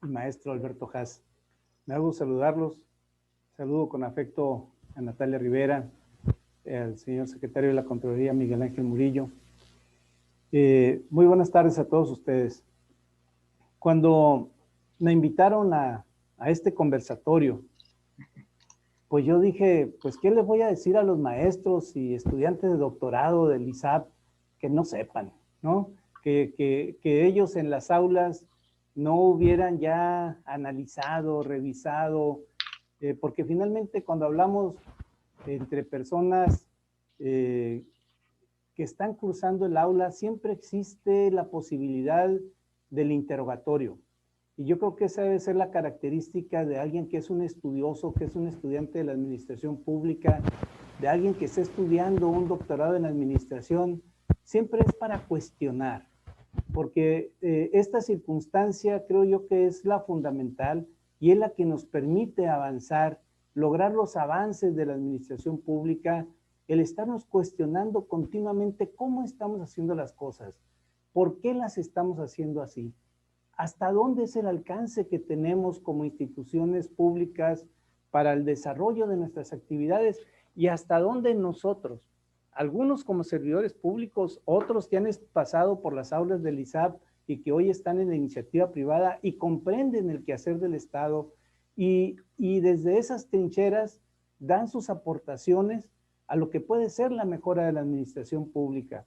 y maestro Alberto Haas. Me hago saludarlos. Saludo con afecto a Natalia Rivera, al señor secretario de la Contraloría, Miguel Ángel Murillo. Muy buenas tardes a todos ustedes. Cuando me invitaron a este conversatorio pues yo dije, pues ¿qué les voy a decir a los maestros y estudiantes de doctorado del ISAP que no sepan, ¿no? Que ellos en las aulas no hubieran ya analizado, revisado, porque finalmente cuando hablamos entre personas que están cruzando el aula, siempre existe la posibilidad del interrogatorio. Y yo creo que esa debe ser la característica de alguien que es un estudioso, que es un estudiante de la administración pública, de alguien que está estudiando un doctorado en administración, siempre es para cuestionar, porque esta circunstancia creo yo que es la fundamental y es la que nos permite avanzar, lograr los avances de la administración pública, el estarnos cuestionando continuamente cómo estamos haciendo las cosas, por qué las estamos haciendo así, hasta dónde es el alcance que tenemos como instituciones públicas para el desarrollo de nuestras actividades y hasta dónde nosotros, algunos como servidores públicos, otros que han pasado por las aulas del ISAP y que hoy están en la iniciativa privada y comprenden el quehacer del Estado y desde esas trincheras dan sus aportaciones a lo que puede ser la mejora de la administración pública.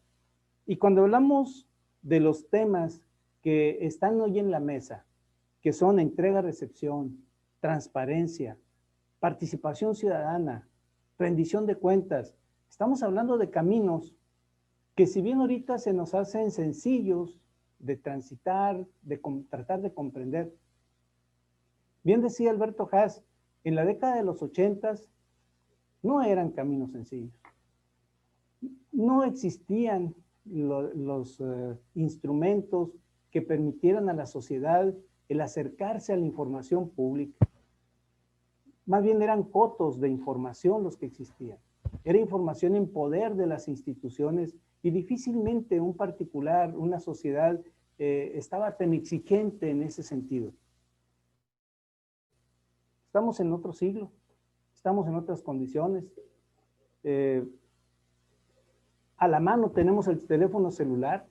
Y cuando hablamos de los temas que están hoy en la mesa, que son entrega-recepción, transparencia, participación ciudadana, rendición de cuentas, estamos hablando de caminos que si bien ahorita se nos hacen sencillos de transitar, de tratar de comprender. Bien decía Alberto Hass, en la década de los 80s no eran caminos sencillos. No existían los instrumentos que permitieran a la sociedad el acercarse a la información pública. Más bien eran cotos de información los que existían. Era información en poder de las instituciones y difícilmente un particular, una sociedad, estaba tan exigente en ese sentido. Estamos en otro siglo, estamos en otras condiciones. A la mano tenemos el teléfono celular,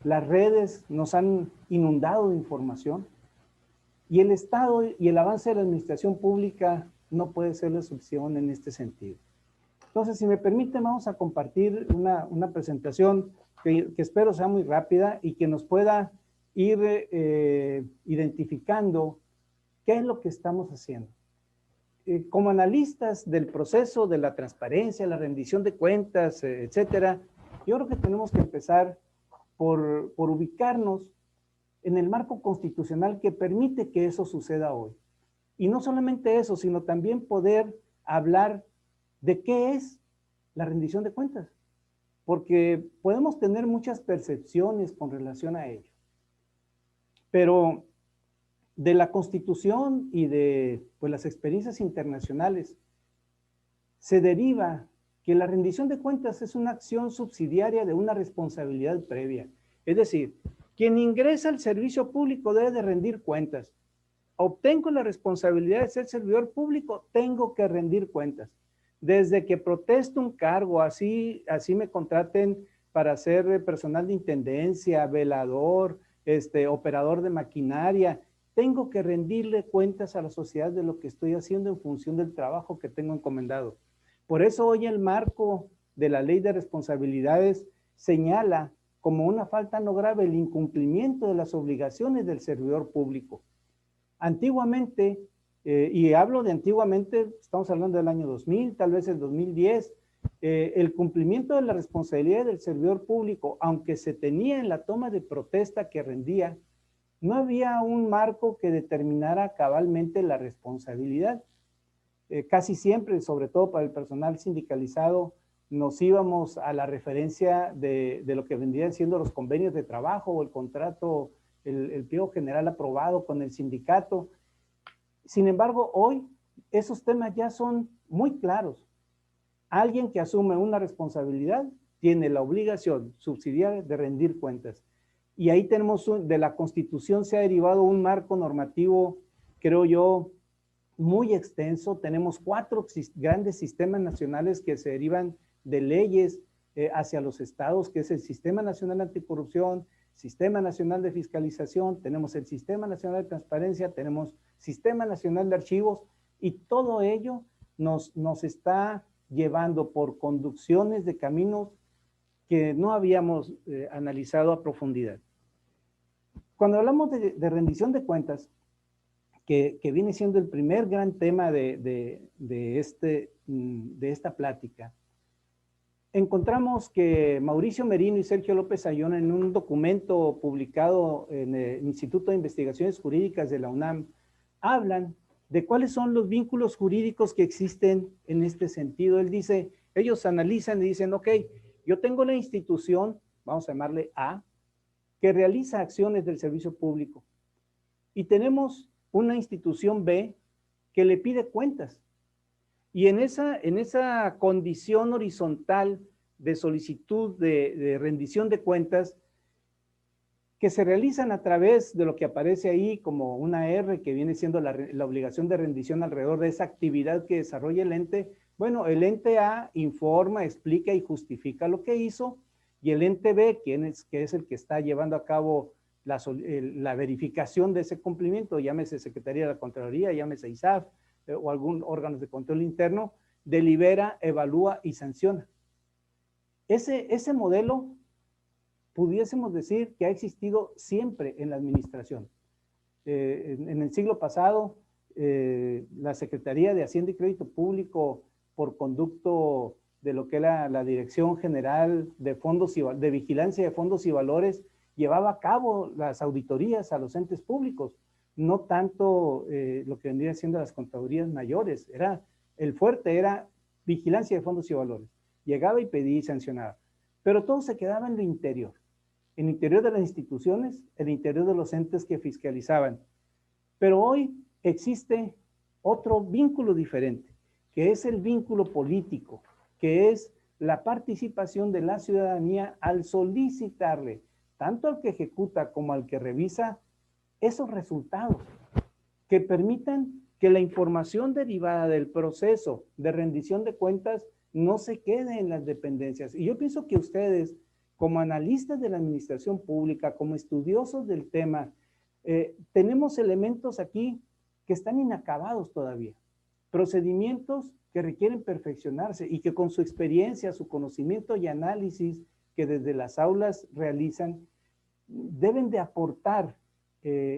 las redes nos han inundado de información y el Estado y el avance de la administración pública no puede ser la excepción en este sentido. Entonces, si me permiten, vamos a compartir una presentación que espero sea muy rápida y que nos pueda ir identificando qué es lo que estamos haciendo. Como analistas del proceso de la transparencia, la rendición de cuentas, etcétera, yo creo que tenemos que empezar por ubicarnos en el marco constitucional que permite que eso suceda hoy. Y no solamente eso, sino también poder hablar de qué es la rendición de cuentas, porque podemos tener muchas percepciones con relación a ello. Pero de la Constitución y de pues, las experiencias internacionales se deriva que la rendición de cuentas es una acción subsidiaria de una responsabilidad previa. Es decir, quien ingresa al servicio público debe de rendir cuentas. Obtengo la responsabilidad de ser servidor público, tengo que rendir cuentas. Desde que protesto un cargo, así me contraten para ser personal de intendencia, velador, operador de maquinaria, tengo que rendirle cuentas a la sociedad de lo que estoy haciendo en función del trabajo que tengo encomendado. Por eso hoy el marco de la Ley de Responsabilidades señala como una falta no grave el incumplimiento de las obligaciones del servidor público. Antiguamente, y hablo de antiguamente, estamos hablando del año 2000, tal vez el 2010, el cumplimiento de la responsabilidad del servidor público, aunque se tenía en la toma de protesta que rendía, no había un marco que determinara cabalmente la responsabilidad. Casi siempre, sobre todo para el personal sindicalizado, nos íbamos a la referencia de lo que vendrían siendo los convenios de trabajo o el contrato, el pliego general aprobado con el sindicato. Sin embargo, hoy esos temas ya son muy claros. Alguien que asume una responsabilidad tiene la obligación subsidiaria de rendir cuentas. Y ahí tenemos, de la Constitución se ha derivado un marco normativo, creo yo, muy extenso. Tenemos 4 grandes sistemas nacionales que se derivan de leyes hacia los estados, que es el Sistema Nacional Anticorrupción, Sistema Nacional de Fiscalización, tenemos el Sistema Nacional de Transparencia, tenemos Sistema Nacional de Archivos, y todo ello nos está llevando por conducciones de caminos que no habíamos analizado a profundidad. Cuando hablamos de rendición de cuentas, que viene siendo el primer gran tema de esta plática, encontramos que Mauricio Merino y Sergio López Ayón, en un documento publicado en el Instituto de Investigaciones Jurídicas de la UNAM, hablan de cuáles son los vínculos jurídicos que existen en este sentido. Ellos analizan y dicen, ok, yo tengo la institución, vamos a llamarle A, que realiza acciones del servicio público. Y tenemos una institución B que le pide cuentas. Y en esa condición horizontal de solicitud de rendición de cuentas, que se realizan a través de lo que aparece ahí como una R, que viene siendo la obligación de rendición alrededor de esa actividad que desarrolla el ente. Bueno, el ente A informa, explica y justifica lo que hizo, y el ente B, que es el que está llevando a cabo la verificación de ese cumplimiento, llámese Secretaría de la Contraloría, llámese ISAF, o algún órgano de control interno, delibera, evalúa y sanciona. Ese modelo pudiésemos decir que ha existido siempre en la administración. En el siglo pasado, la Secretaría de Hacienda y Crédito Público, por conducto de lo que era la Dirección General de Vigilancia de Fondos y Valores, llevaba a cabo las auditorías a los entes públicos, no tanto lo que vendría siendo las contadurías mayores. El fuerte era vigilancia de fondos y valores. Llegaba y pedía y sancionaba. Pero todo se quedaba en lo interior. En el interior de las instituciones, en el interior de los entes que fiscalizaban. Pero hoy existe otro vínculo diferente, que es el vínculo político, que es la participación de la ciudadanía al solicitarle, tanto al que ejecuta como al que revisa, esos resultados que permitan que la información derivada del proceso de rendición de cuentas no se quede en las dependencias. Y yo pienso que ustedes, como analistas de la administración pública, como estudiosos del tema, tenemos elementos aquí que están inacabados todavía, procedimientos que requieren perfeccionarse y que con su experiencia, su conocimiento y análisis que desde las aulas realizan, deben de aportar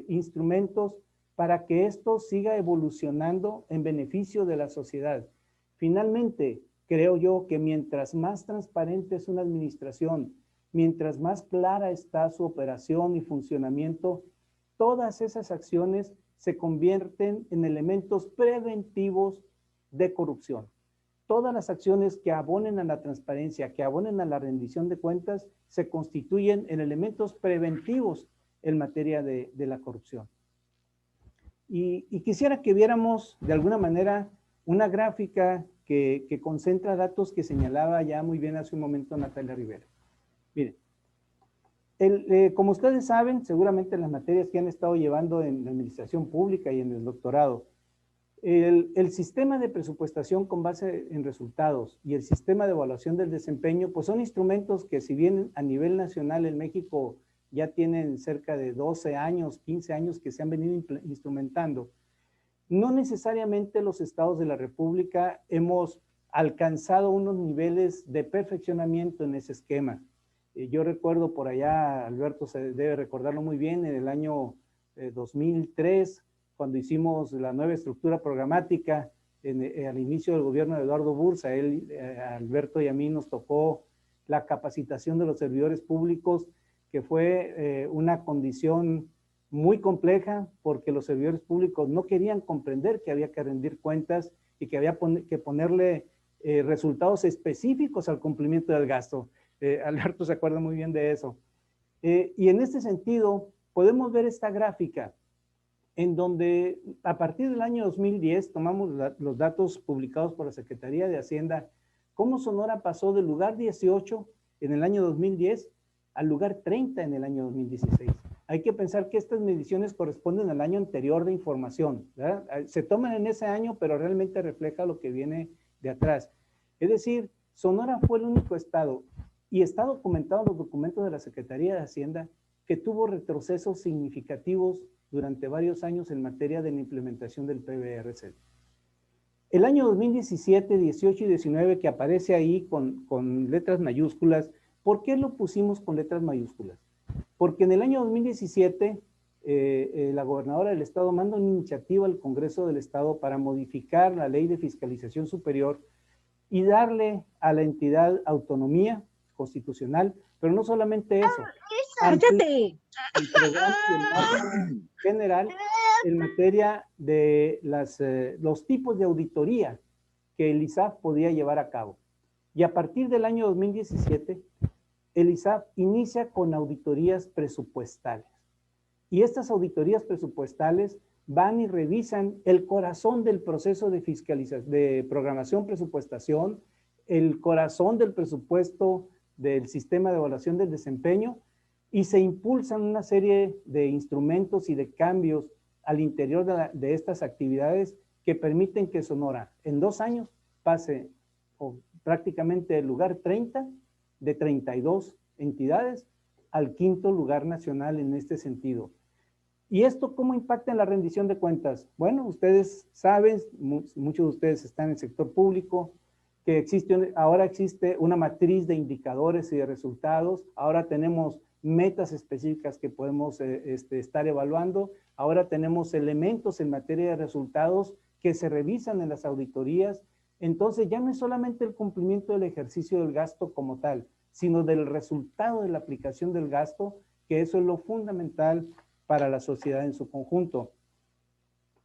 instrumentos para que esto siga evolucionando en beneficio de la sociedad. Finalmente, creo yo que mientras más transparente es una administración, mientras más clara está su operación y funcionamiento, todas esas acciones se convierten en elementos preventivos de corrupción. Todas las acciones que abonen a la transparencia, que abonen a la rendición de cuentas, se constituyen en elementos preventivos en materia de la corrupción. Y quisiera que viéramos de alguna manera una gráfica que concentra datos que señalaba ya muy bien hace un momento Natalia Rivera. Miren, como ustedes saben, seguramente en las materias que han estado llevando en la administración pública y en el doctorado, el sistema de presupuestación con base en resultados y el sistema de evaluación del desempeño, pues son instrumentos que, si bien a nivel nacional en México ya tienen cerca de 12 años, 15 años que se han venido instrumentando, no necesariamente los estados de la República hemos alcanzado unos niveles de perfeccionamiento en ese esquema. Yo recuerdo por allá, Alberto se debe recordarlo muy bien, en el año 2003, cuando hicimos la nueva estructura programática al inicio del gobierno de Eduardo Bursa, a Alberto y a mí nos tocó la capacitación de los servidores públicos, que fue una condición muy compleja porque los servidores públicos no querían comprender que había que rendir cuentas y que había que ponerle resultados específicos al cumplimiento del gasto. Alberto se acuerda muy bien de eso. Y en este sentido, podemos ver esta gráfica en donde a partir del año 2010 tomamos los datos publicados por la Secretaría de Hacienda, cómo Sonora pasó del lugar 18 en el año 2010 al lugar 30 en el año 2016. Hay que pensar que estas mediciones corresponden al año anterior de información, ¿verdad? Se toman en ese año, pero realmente refleja lo que viene de atrás. Es decir, Sonora fue el único estado, y está documentado en los documentos de la Secretaría de Hacienda, que tuvo retrocesos significativos durante varios años en materia de la implementación del PBRC. El año 2017, 18 y 19 que aparece ahí con letras mayúsculas, ¿por qué lo pusimos con letras mayúsculas? Porque en el año 2017 la gobernadora del estado manda una iniciativa al Congreso del Estado para modificar la ley de fiscalización superior y darle a la entidad autonomía constitucional, pero no solamente eso, ¡Cállate! el programa de marco general en materia de los tipos de auditoría que el ISAF podía llevar a cabo. Y a partir del año 2017, el ISAF inicia con auditorías presupuestales. Y estas auditorías presupuestales van y revisan el corazón del proceso de fiscalización, de programación, presupuestación, el corazón del presupuesto del sistema de evaluación del desempeño, y se impulsan una serie de instrumentos y de cambios al interior de estas actividades que permiten que Sonora en 2 años pase prácticamente el lugar 30 de 32 entidades al 5º lugar nacional en este sentido. ¿Y esto cómo impacta en la rendición de cuentas? Bueno, ustedes saben, muchos de ustedes están en el sector público, que ahora existe una matriz de indicadores y de resultados, ahora tenemos metas específicas que podemos estar evaluando, ahora tenemos elementos en materia de resultados que se revisan en las auditorías. Entonces ya no es solamente el cumplimiento del ejercicio del gasto como tal, sino del resultado de la aplicación del gasto, que eso es lo fundamental para la sociedad en su conjunto.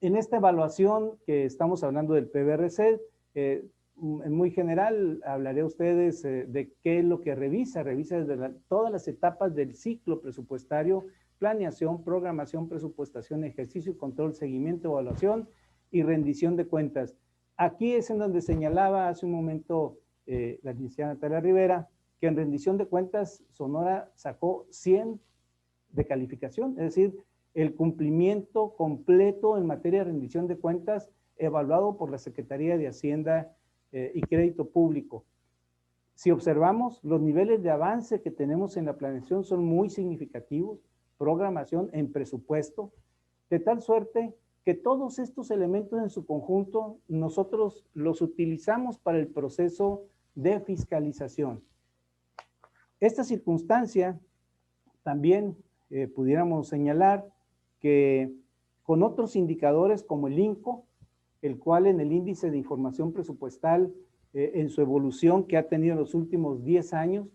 En esta evaluación que estamos hablando del PBRC, en muy general hablaré a ustedes de qué es lo que revisa desde todas las etapas del ciclo presupuestario: planeación, programación, presupuestación, ejercicio, control, seguimiento, evaluación y rendición de cuentas. Aquí es en donde señalaba hace un momento la licenciada Natalia Rivera, que en rendición de cuentas Sonora sacó 100 de calificación, es decir, el cumplimiento completo en materia de rendición de cuentas evaluado por la Secretaría de Hacienda y Crédito Público. Si observamos, los niveles de avance que tenemos en la planeación son muy significativos, programación, en presupuesto, de tal suerte que todos estos elementos en su conjunto nosotros los utilizamos para el proceso de fiscalización. Esta circunstancia también pudiéramos señalar que con otros indicadores como el INCO, el cual en el índice de información presupuestal, en su evolución que ha tenido en los últimos 10 años,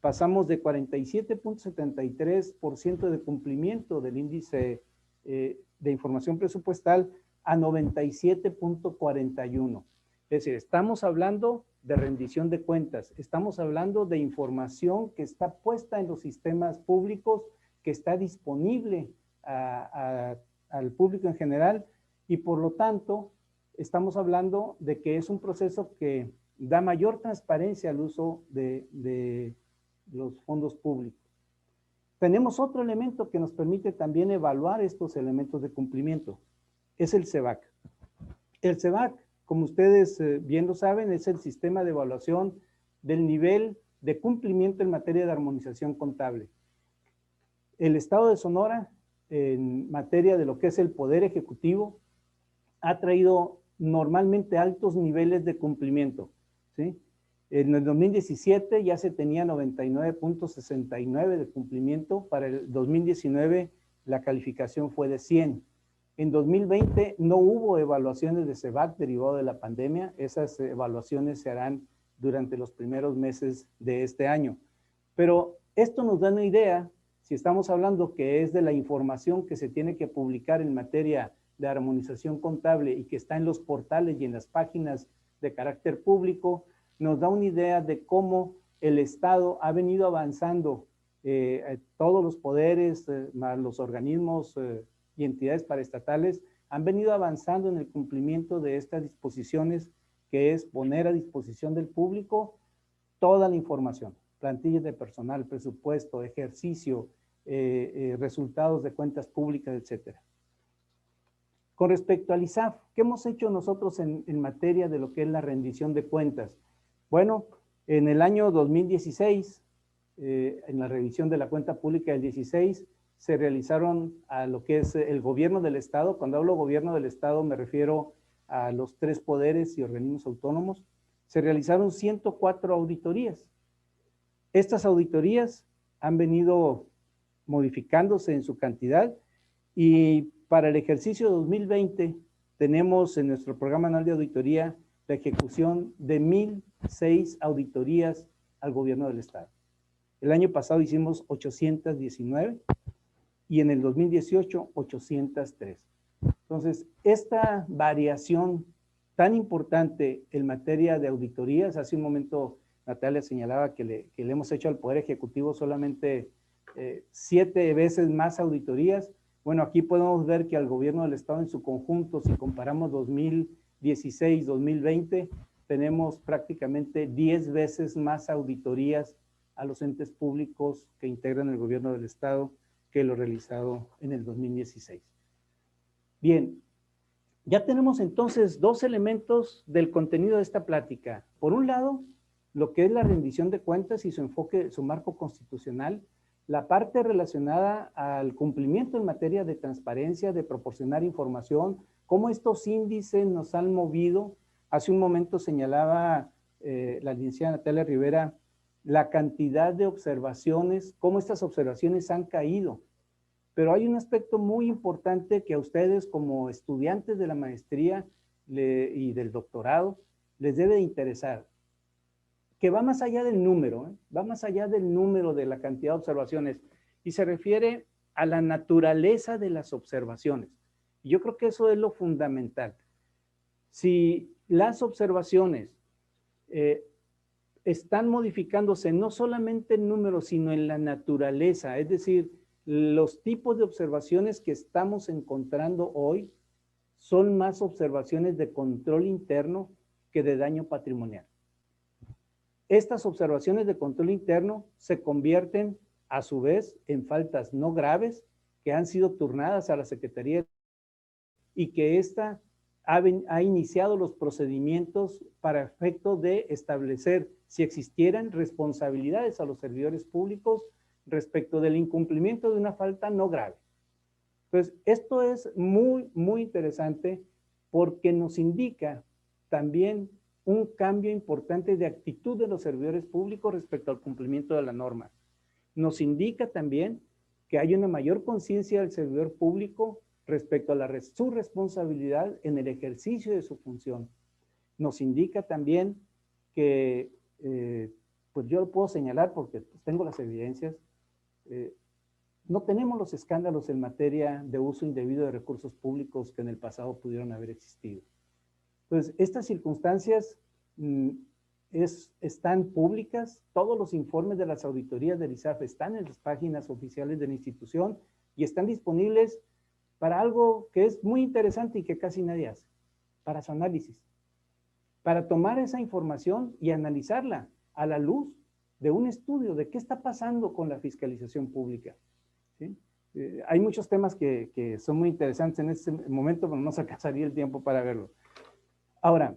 pasamos de 47.73% de cumplimiento del índice de información presupuestal a 97.41%. Es decir, estamos hablando de rendición de cuentas, estamos hablando de información que está puesta en los sistemas públicos, que está disponible al público en general, y por lo tanto estamos hablando de que es un proceso que da mayor transparencia al uso de los fondos públicos. Tenemos otro elemento que nos permite también evaluar estos elementos de cumplimiento, es el CEVAC. El CEVAC, como ustedes bien lo saben, es el sistema de evaluación del nivel de cumplimiento en materia de armonización contable. El Estado de Sonora, en materia de lo que es el Poder Ejecutivo, ha traído normalmente altos niveles de cumplimiento, ¿sí? En el 2017 ya se tenía 99.69 de cumplimiento, para el 2019 la calificación fue de 100. En 2020 no hubo evaluaciones de CEVAC derivado de la pandemia, esas evaluaciones se harán durante los primeros meses de este año. Pero esto nos da una idea, si estamos hablando que es de la información que se tiene que publicar en materia de armonización contable y que está en los portales y en las páginas de carácter público, nos da una idea de cómo el Estado ha venido avanzando, todos los poderes, los organismos y entidades paraestatales han venido avanzando en el cumplimiento de estas disposiciones, que es poner a disposición del público toda la información: plantillas de personal, presupuesto, ejercicio, resultados de cuentas públicas, etcétera. Con respecto al ISAF, ¿qué hemos hecho nosotros en materia de lo que es la rendición de cuentas? Bueno, en el año 2016, en la revisión de la cuenta pública del 16, se realizaron a lo que es el gobierno del Estado. Cuando hablo gobierno del Estado me refiero a los 3 poderes y organismos autónomos, se realizaron 104 auditorías. Estas auditorías han venido modificándose en su cantidad y para el ejercicio 2020 tenemos en nuestro programa anual de auditoría la ejecución de 1,006 auditorías al gobierno del estado. El año pasado hicimos 819 y en el 2018 803. Entonces, esta variación tan importante en materia de auditorías, hace un momento Natalia señalaba que le hemos hecho al Poder Ejecutivo solamente 7 veces más auditorías. Bueno, aquí podemos ver que al gobierno del estado en su conjunto, si comparamos 2016-2020, tenemos prácticamente 10 veces más auditorías a los entes públicos que integran el gobierno del estado que lo realizado en el 2016. Bien, ya tenemos entonces 2 elementos del contenido de esta plática. Por un lado, lo que es la rendición de cuentas y su enfoque, su marco constitucional, la parte relacionada al cumplimiento en materia de transparencia, de proporcionar información, cómo estos índices nos han movido. Hace un momento señalaba la licenciada Natalia Rivera la cantidad de observaciones, cómo estas observaciones han caído. Pero hay un aspecto muy importante que a ustedes como estudiantes de la maestría y del doctorado les debe de interesar, que va más allá del número, va más allá del número de la cantidad de observaciones y se refiere a la naturaleza de las observaciones. Y yo creo que eso es lo fundamental. Si las observaciones están modificándose no solamente en número, sino en la naturaleza, es decir, los tipos de observaciones que estamos encontrando hoy son más observaciones de control interno que de daño patrimonial. Estas observaciones de control interno se convierten a su vez en faltas no graves que han sido turnadas a la Secretaría y que ésta ha iniciado los procedimientos para efecto de establecer si existieran responsabilidades a los servidores públicos respecto del incumplimiento de una falta no grave. Entonces, esto es muy, muy interesante porque nos indica también un cambio importante de actitud de los servidores públicos respecto al cumplimiento de la norma. Nos indica también que hay una mayor conciencia del servidor público respecto a su responsabilidad en el ejercicio de su función. Nos indica también que, pues yo lo puedo señalar porque pues, tengo las evidencias, no tenemos los escándalos en materia de uso indebido de recursos públicos que en el pasado pudieron haber existido. Entonces, estas circunstancias están públicas, todos los informes de las auditorías del ISAF están en las páginas oficiales de la institución y están disponibles para algo que es muy interesante y que casi nadie hace, para su análisis, para tomar esa información y analizarla a la luz de un estudio de qué está pasando con la fiscalización pública. ¿Sí? Hay muchos temas que son muy interesantes en este momento, pero no se alcanzaría el tiempo para verlo. Ahora,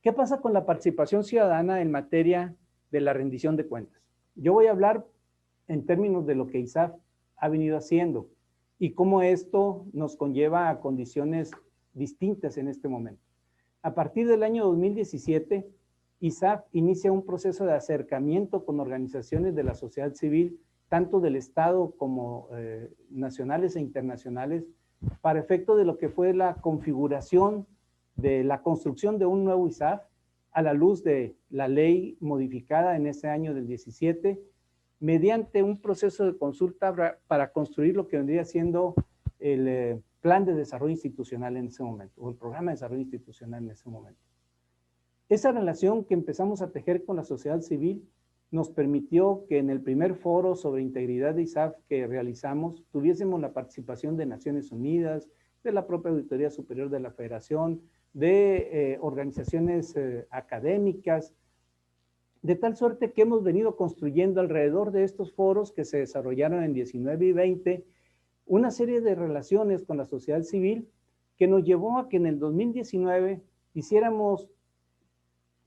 ¿qué pasa con la participación ciudadana en materia de la rendición de cuentas? Yo voy a hablar en términos de lo que ISAF ha venido haciendo y cómo esto nos conlleva a condiciones distintas en este momento. A partir del año 2017, ISAF inicia un proceso de acercamiento con organizaciones de la sociedad civil, tanto del Estado como nacionales e internacionales, para efecto de lo que fue la configuración de la construcción de un nuevo ISAF a la luz de la ley modificada en ese año del 17, mediante un proceso de consulta para construir lo que vendría siendo el plan de desarrollo institucional en ese momento, o el programa de desarrollo institucional en ese momento. Esa relación que empezamos a tejer con la sociedad civil nos permitió que en el primer foro sobre integridad de ISAF que realizamos, tuviésemos la participación de Naciones Unidas, de la propia Auditoría Superior de la Federación, de organizaciones académicas, de tal suerte que hemos venido construyendo alrededor de estos foros que se desarrollaron en 19 y 20, una serie de relaciones con la sociedad civil que nos llevó a que en el 2019 hiciéramos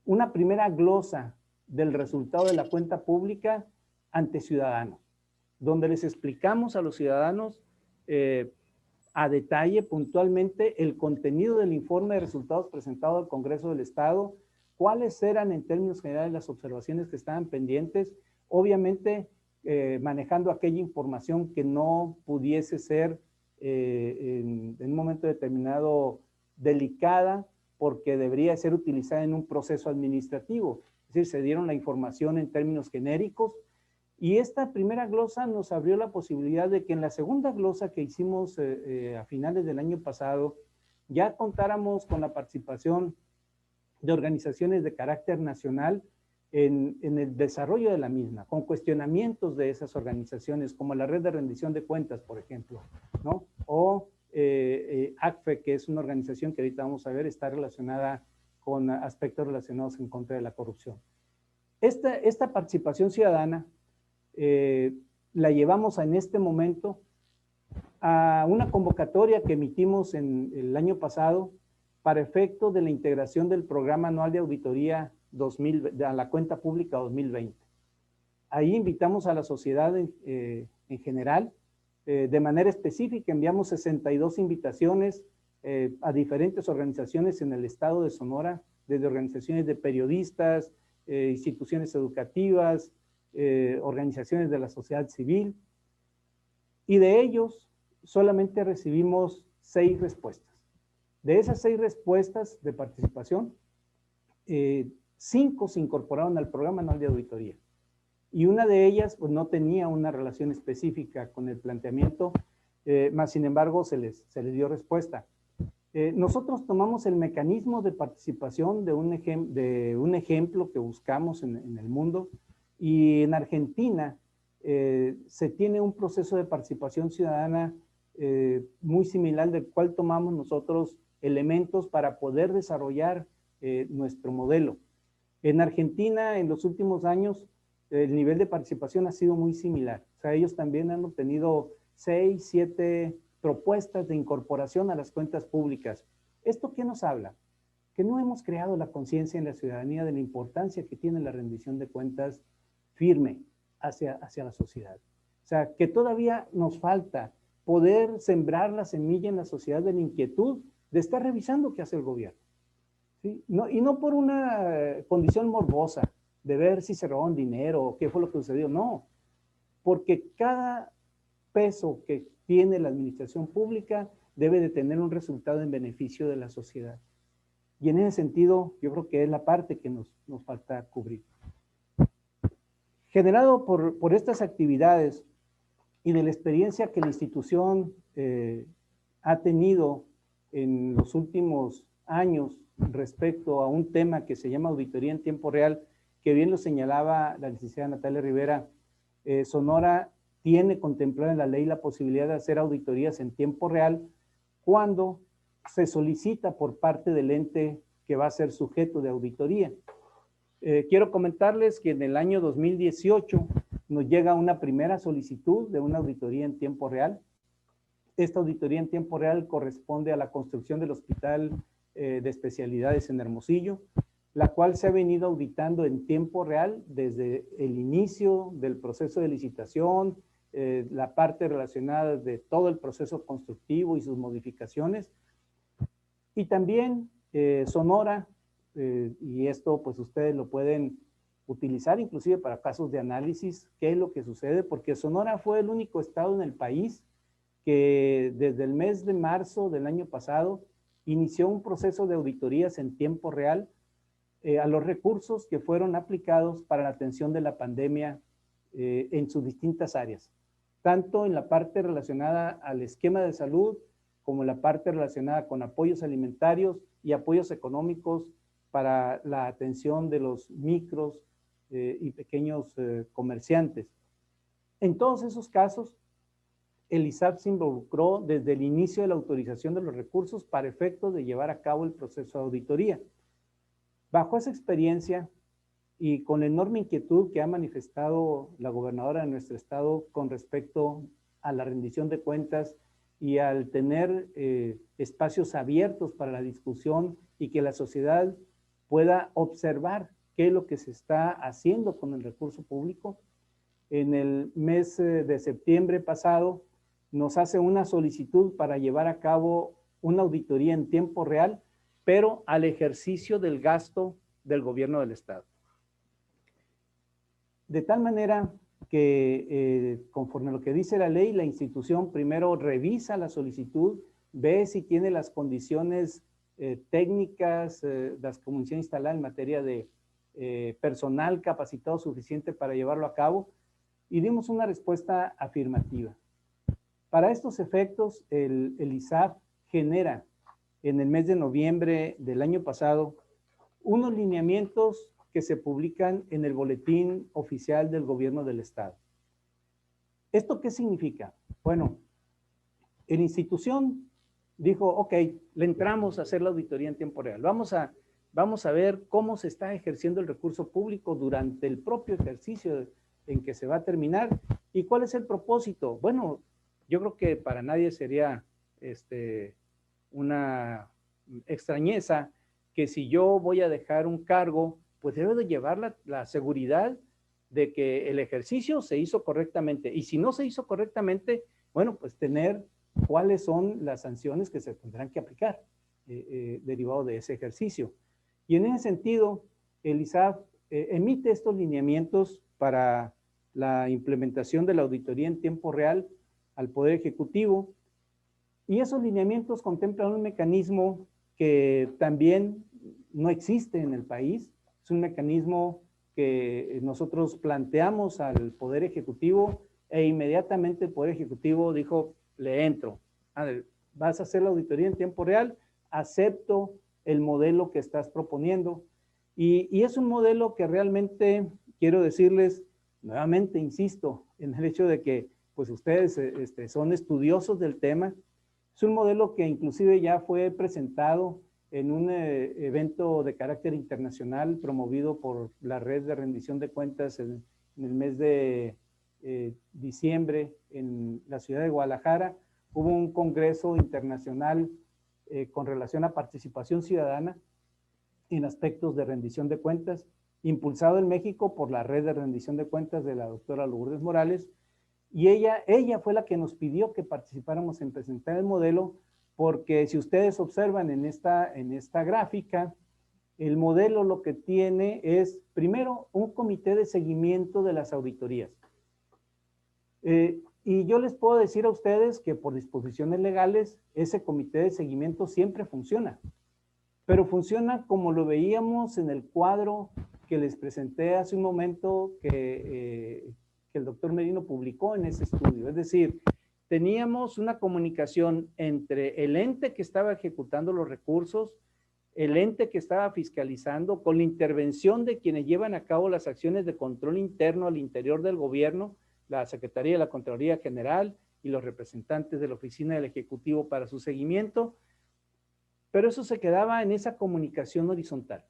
una primera glosa del resultado de la cuenta pública ante ciudadanos, donde les explicamos a los ciudadanos a detalle, puntualmente, el contenido del informe de resultados presentado al Congreso del Estado, cuáles eran en términos generales las observaciones que estaban pendientes, obviamente manejando aquella información que no pudiese ser en un momento determinado delicada, porque debería ser utilizada en un proceso administrativo. Es decir, se dieron la información en términos genéricos, y esta primera glosa nos abrió la posibilidad de que en la segunda glosa que hicimos a finales del año pasado, ya contáramos con la participación de organizaciones de carácter nacional en el desarrollo de la misma, con cuestionamientos de esas organizaciones, como la Red de Rendición de Cuentas, por ejemplo, ¿no? O ACFE, que es una organización que ahorita vamos a ver, está relacionada con aspectos relacionados en contra de la corrupción. Esta participación ciudadana la llevamos en este momento a una convocatoria que emitimos en el año pasado para efecto de la integración del Programa Anual de Auditoría a la Cuenta Pública 2020. Ahí invitamos a la sociedad en general. De manera específica enviamos 62 invitaciones a diferentes organizaciones en el estado de Sonora, desde organizaciones de periodistas, instituciones educativas, organizaciones de la sociedad civil, y de ellos solamente recibimos 6 respuestas. De esas 6 respuestas de participación, 5 se incorporaron al Programa Anual de Auditoría, y una de ellas pues, no tenía una relación específica con el planteamiento, más sin embargo se les dio respuesta. Nosotros tomamos el mecanismo de participación de un ejemplo que buscamos en el mundo, y en Argentina se tiene un proceso de participación ciudadana muy similar, del cual tomamos nosotros elementos para poder desarrollar nuestro modelo. En Argentina, en los últimos años, el nivel de participación ha sido muy similar. O sea, ellos también han obtenido 6, 7 propuestas de incorporación a las cuentas públicas. ¿Esto qué nos habla? Que no hemos creado la conciencia en la ciudadanía de la importancia que tiene la rendición de cuentas firme hacia la sociedad. O sea, que todavía nos falta poder sembrar la semilla en la sociedad de la inquietud de estar revisando qué hace el gobierno. ¿Sí? Y no por una condición morbosa de ver si se robaron dinero o qué fue lo que sucedió, no. Porque cada peso que tiene la administración pública debe de tener un resultado en beneficio de la sociedad. Y en ese sentido, yo creo que es la parte que nos falta cubrir. Generado por estas actividades y de la experiencia que la institución ha tenido en los últimos años respecto a un tema que se llama auditoría en tiempo real, que bien lo señalaba la licenciada Natalia Rivera, Sonora tiene contemplada en la ley la posibilidad de hacer auditorías en tiempo real cuando se solicita por parte del ente que va a ser sujeto de auditoría. Quiero comentarles que en el año 2018 nos llega una primera solicitud de una auditoría en tiempo real. Esta auditoría en tiempo real corresponde a la construcción del Hospital de Especialidades en Hermosillo, la cual se ha venido auditando en tiempo real desde el inicio del proceso de licitación, la parte relacionada de todo el proceso constructivo y sus modificaciones. Y también Sonora, y esto pues ustedes lo pueden utilizar inclusive para casos de análisis, qué es lo que sucede, porque Sonora fue el único estado en el país que desde el mes de marzo del año pasado inició un proceso de auditorías en tiempo real a los recursos que fueron aplicados para la atención de la pandemia en sus distintas áreas, tanto en la parte relacionada al esquema de salud como en la parte relacionada con apoyos alimentarios y apoyos económicos para la atención de los micros y pequeños comerciantes. En todos esos casos, el ISAP se involucró desde el inicio de la autorización de los recursos para efectos de llevar a cabo el proceso de auditoría. Bajo esa experiencia y con la enorme inquietud que ha manifestado la gobernadora de nuestro estado con respecto a la rendición de cuentas y al tener espacios abiertos para la discusión y que la sociedad pueda observar qué es lo que se está haciendo con el recurso público, en el mes de septiembre pasado nos hace una solicitud para llevar a cabo una auditoría en tiempo real, pero al ejercicio del gasto del gobierno del Estado. De tal manera que conforme a lo que dice la ley, la institución primero revisa la solicitud, ve si tiene las condiciones técnicas, las condiciones instaladas en materia de personal capacitado suficiente para llevarlo a cabo, y dimos una respuesta afirmativa. Para estos efectos, el ISAF genera en el mes de noviembre del año pasado unos lineamientos que se publican en el Boletín Oficial del Gobierno del Estado. ¿Esto qué significa? Bueno, la institución dijo, ok, le entramos a hacer la auditoría en tiempo real. Vamos a ver cómo se está ejerciendo el recurso público durante el propio ejercicio en que se va a terminar y cuál es el propósito. Bueno, yo creo que para nadie sería una extrañeza que si yo voy a dejar un cargo, pues debo de llevar la seguridad de que el ejercicio se hizo correctamente. Y si no se hizo correctamente, bueno, pues tener cuáles son las sanciones que se tendrán que aplicar derivado de ese ejercicio. Y en ese sentido, el ISAF emite estos lineamientos para la implementación de la auditoría en tiempo real al Poder Ejecutivo. Y esos lineamientos contemplan un mecanismo que también no existe en el país. Es un mecanismo que nosotros planteamos al Poder Ejecutivo e inmediatamente el Poder Ejecutivo dijo, le entro. Vas a hacer la auditoría en tiempo real, acepto el modelo que estás proponiendo. Y es un modelo que realmente, quiero decirles, nuevamente insisto, en el hecho de que pues ustedes son estudiosos del tema. Es un modelo que inclusive ya fue presentado en un evento de carácter internacional promovido por la Red de Rendición de Cuentas en el mes de diciembre en la ciudad de Guadalajara. Hubo un congreso internacional con relación a participación ciudadana en aspectos de rendición de cuentas, impulsado en México por la Red de Rendición de Cuentas de la doctora Lourdes Morales, y ella fue la que nos pidió que participáramos en presentar el modelo, porque si ustedes observan en esta gráfica, el modelo lo que tiene es, primero, un comité de seguimiento de las auditorías. Y yo les puedo decir a ustedes que por disposiciones legales, ese comité de seguimiento siempre funciona, pero funciona como lo veíamos en el cuadro que les presenté hace un momento que el doctor Merino publicó en ese estudio. Es decir, teníamos una comunicación entre el ente que estaba ejecutando los recursos, el ente que estaba fiscalizando, con la intervención de quienes llevan a cabo las acciones de control interno al interior del gobierno, la Secretaría de la Contraloría General y los representantes de la Oficina del Ejecutivo para su seguimiento, pero eso se quedaba en esa comunicación horizontal.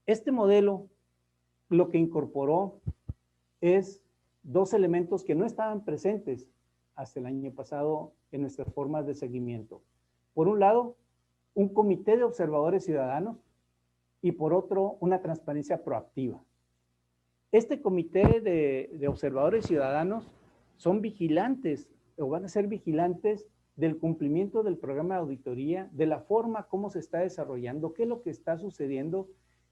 Este modelo lo que incorporó es dos elementos que no estaban presentes hasta el año pasado en nuestras formas de seguimiento. Por un lado, un comité de observadores ciudadanos y por otro, una transparencia proactiva. Este comité de observadores ciudadanos son vigilantes o van a ser vigilantes del cumplimiento del programa de auditoría, de la forma como se está desarrollando, qué es lo que está sucediendo,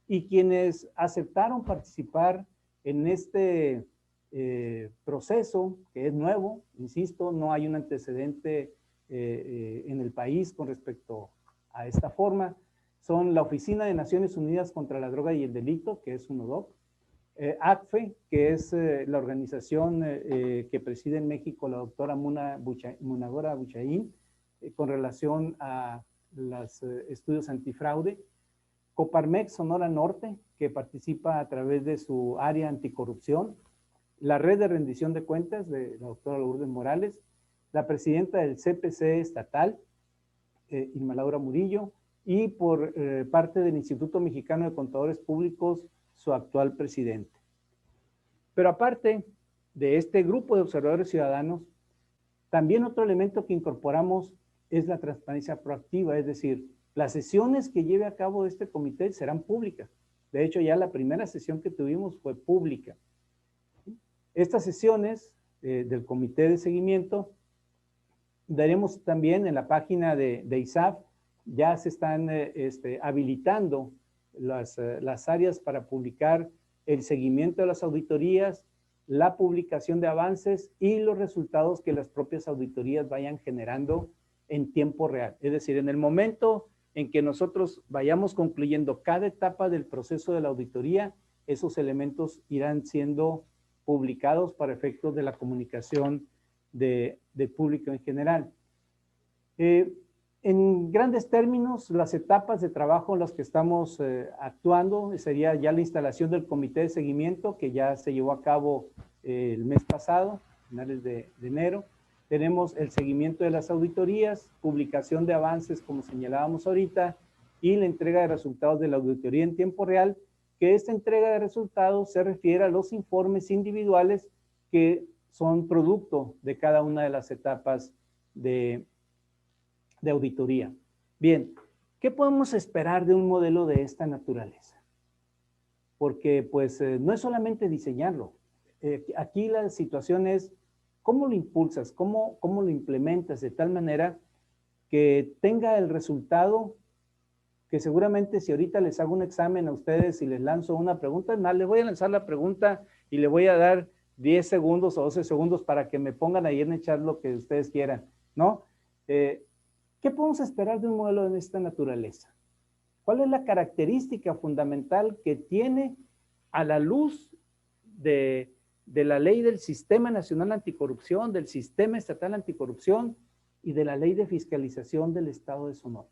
y quienes aceptaron participar en este proceso, que es nuevo, insisto, no hay un antecedente en el país con respecto a esta forma, son la Oficina de Naciones Unidas contra la Droga y el Delito, que es UNODC, ACFE, que es la organización que preside en México la doctora Munagora Buchaín, con relación a los estudios antifraude, Coparmex Sonora Norte, que participa a través de su área anticorrupción, la Red de Rendición de Cuentas de la doctora Lourdes Morales, la presidenta del CPC estatal, Irma Laura Murillo, y por parte del Instituto Mexicano de Contadores Públicos, su actual presidente. Pero aparte de este grupo de observadores ciudadanos, también otro elemento que incorporamos es la transparencia proactiva, es decir, las sesiones que lleve a cabo este comité serán públicas. De hecho, ya la primera sesión que tuvimos fue pública. Estas sesiones del Comité de Seguimiento. Daremos también en la página de ISAF, ya se están habilitando las áreas para publicar el seguimiento de las auditorías, la publicación de avances y los resultados que las propias auditorías vayan generando en tiempo real. Es decir, en el momento en que nosotros vayamos concluyendo cada etapa del proceso de la auditoría, esos elementos irán siendo publicados para efectos de la comunicación del público en general. En grandes términos, las etapas de trabajo en las que estamos actuando sería ya la instalación del comité de seguimiento que ya se llevó a cabo el mes pasado, finales de enero. Tenemos el seguimiento de las auditorías, publicación de avances como señalábamos ahorita y la entrega de resultados de la auditoría en tiempo real, que esta entrega de resultados se refiere a los informes individuales que son producto de cada una de las etapas de auditoría. Bien, ¿qué podemos esperar de un modelo de esta naturaleza? Porque pues no es solamente diseñarlo. Aquí la situación es cómo lo impulsas, cómo lo implementas de tal manera que tenga el resultado que seguramente si ahorita les hago un examen a ustedes y les lanzo una pregunta, es más, les voy a lanzar la pregunta y le voy a dar 10 segundos o 12 segundos para que me pongan ahí en el chat lo que ustedes quieran, ¿no? ¿Qué podemos esperar de un modelo de esta naturaleza? ¿Cuál es la característica fundamental que tiene a la luz de la ley del Sistema Nacional Anticorrupción, del Sistema Estatal Anticorrupción y de la ley de fiscalización del Estado de Sonora?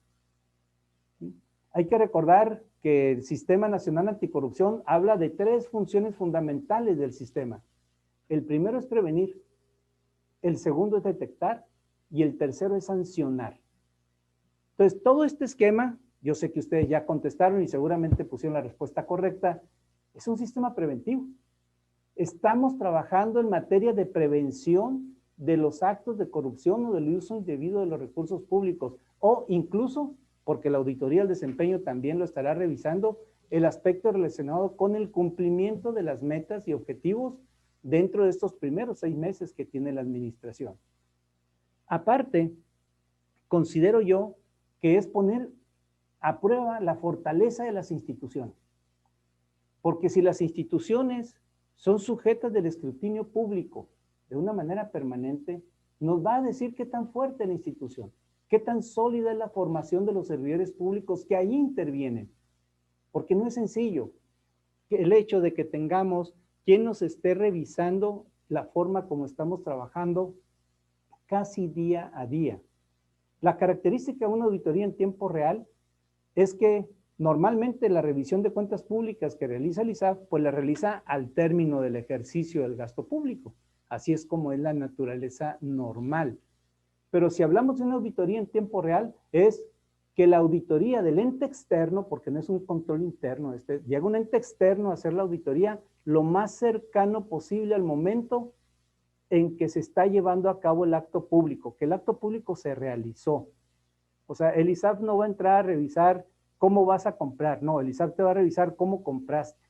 Hay que recordar que el Sistema Nacional Anticorrupción habla de 3 funciones fundamentales del sistema. El primero es prevenir, el segundo es detectar y el tercero es sancionar. Entonces, todo este esquema, yo sé que ustedes ya contestaron y seguramente pusieron la respuesta correcta, es un sistema preventivo. Estamos trabajando en materia de prevención de los actos de corrupción o del uso indebido de los recursos públicos o incluso, porque la auditoría del desempeño también lo estará revisando, el aspecto relacionado con el cumplimiento de las metas y objetivos dentro de estos primeros 6 meses que tiene la administración. Aparte, considero yo que es poner a prueba la fortaleza de las instituciones. Porque si las instituciones son sujetas del escrutinio público de una manera permanente, nos va a decir qué tan fuerte es la institución, qué tan sólida es la formación de los servidores públicos que ahí intervienen. Porque no es sencillo el hecho de que tengamos quien nos esté revisando la forma como estamos trabajando casi día a día. La característica de una auditoría en tiempo real es que normalmente la revisión de cuentas públicas que realiza el ISAF, pues la realiza al término del ejercicio del gasto público. Así es como es la naturaleza normal. Pero si hablamos de una auditoría en tiempo real, es que la auditoría del ente externo, porque no es un control interno, llega un ente externo a hacer la auditoría lo más cercano posible al momento en que se está llevando a cabo el acto público, que el acto público se realizó. O sea, el ISAF no va a entrar a revisar cómo vas a comprar, no, el ISAF te va a revisar cómo compraste.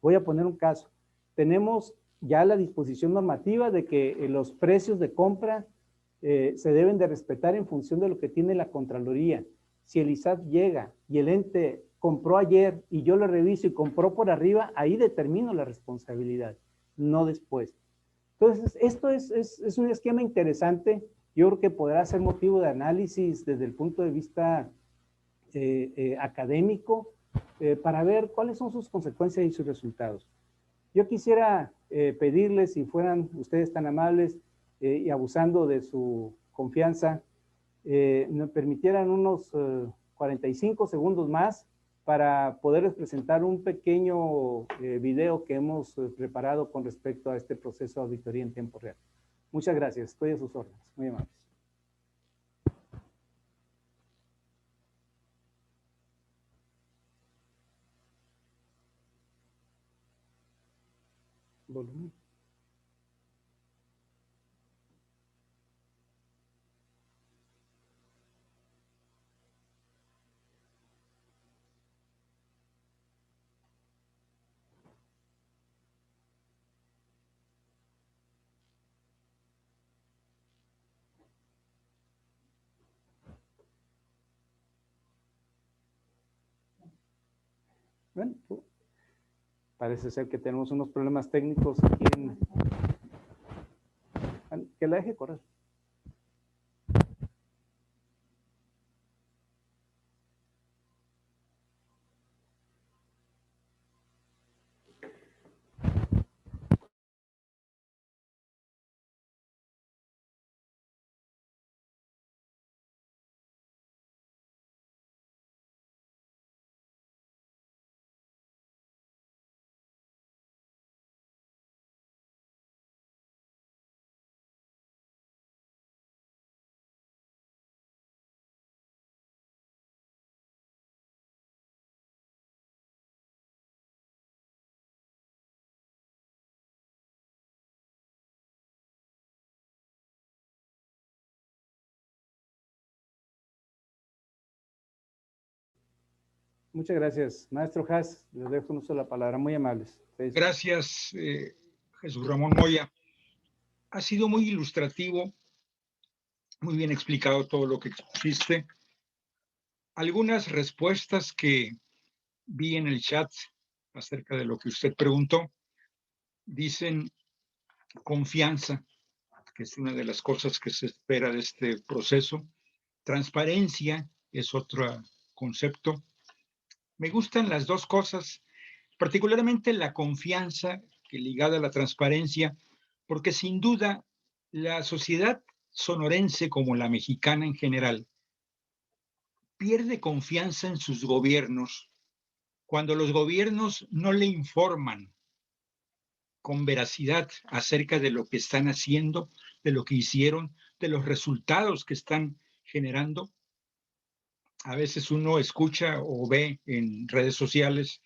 Voy a poner un caso. Tenemos ya la disposición normativa de que los precios de compra se deben de respetar en función de lo que tiene la Contraloría. Si el ISAF llega y el ente compró ayer y yo lo reviso y compró por arriba, ahí determino la responsabilidad, no después. Entonces, esto es un esquema interesante. Yo creo que podrá ser motivo de análisis desde el punto de vista académico para ver cuáles son sus consecuencias y sus resultados. Yo quisiera pedirles, si fueran ustedes tan amables y abusando de su confianza, nos permitieran unos 45 segundos más para poderles presentar un pequeño video que hemos preparado con respecto a este proceso de auditoría en tiempo real. Muchas gracias. Estoy a sus órdenes. Muy amables. Volumen. Bueno, parece ser que tenemos unos problemas técnicos aquí en... Que la deje correr. Muchas gracias. Maestro Haas, les dejo un uso de la palabra. Muy amables. Gracias, Jesús Ramón Moya. Ha sido muy ilustrativo, muy bien explicado todo lo que expusiste. Algunas respuestas que vi en el chat acerca de lo que usted preguntó dicen confianza, que es una de las cosas que se espera de este proceso. Transparencia es otro concepto. Me gustan las dos cosas, particularmente la confianza que ligada a la transparencia, porque sin duda la sociedad sonorense como la mexicana en general pierde confianza en sus gobiernos cuando los gobiernos no le informan con veracidad acerca de lo que están haciendo, de lo que hicieron, de los resultados que están generando. A veces uno escucha o ve en redes sociales,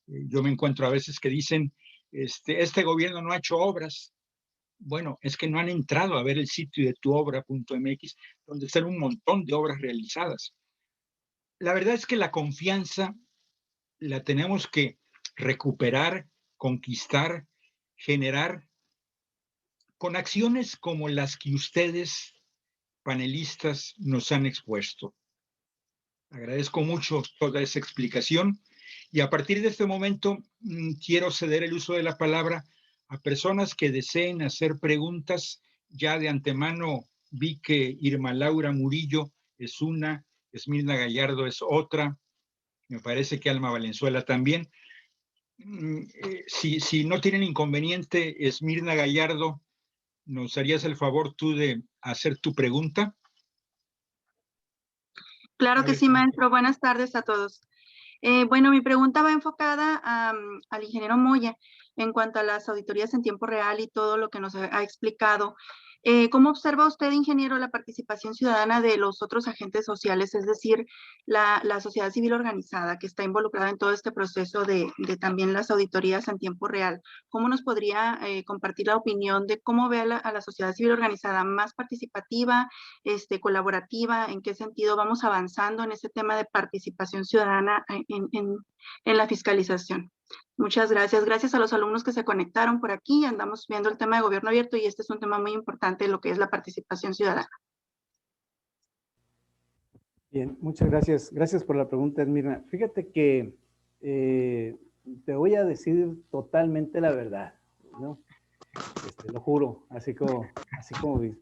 yo me encuentro a veces que dicen, este gobierno no ha hecho obras. Bueno, es que no han entrado a ver el sitio de tuobra.mx, donde están un montón de obras realizadas. La verdad es que la confianza la tenemos que recuperar, conquistar, generar con acciones como las que ustedes, panelistas, nos han expuesto. Agradezco mucho toda esa explicación y a partir de este momento quiero ceder el uso de la palabra a personas que deseen hacer preguntas. Ya de antemano vi que Irma Laura Murillo es una, Esmirna Gallardo es otra, me parece que Alma Valenzuela también. Si no tienen inconveniente, Esmirna Gallardo, ¿nos harías el favor tú de hacer tu pregunta? Claro que sí, maestro. Buenas tardes a todos. Bueno, mi pregunta va enfocada al ingeniero Moya en cuanto a las auditorías en tiempo real y todo lo que nos ha explicado. ¿Cómo observa usted, ingeniero, la participación ciudadana de los otros agentes sociales, es decir, la sociedad civil organizada que está involucrada en todo este proceso de también las auditorías en tiempo real? ¿Cómo nos podría compartir la opinión de cómo ve a la sociedad civil organizada más participativa, colaborativa? ¿En qué sentido vamos avanzando en ese tema de participación ciudadana en la fiscalización? Muchas gracias. Gracias a los alumnos que se conectaron por aquí. Andamos viendo el tema de gobierno abierto y este es un tema muy importante, lo que es la participación ciudadana. Bien, muchas gracias. Gracias por la pregunta, Esmirna. Fíjate que te voy a decir totalmente la verdad, ¿no? Lo juro, así como ves.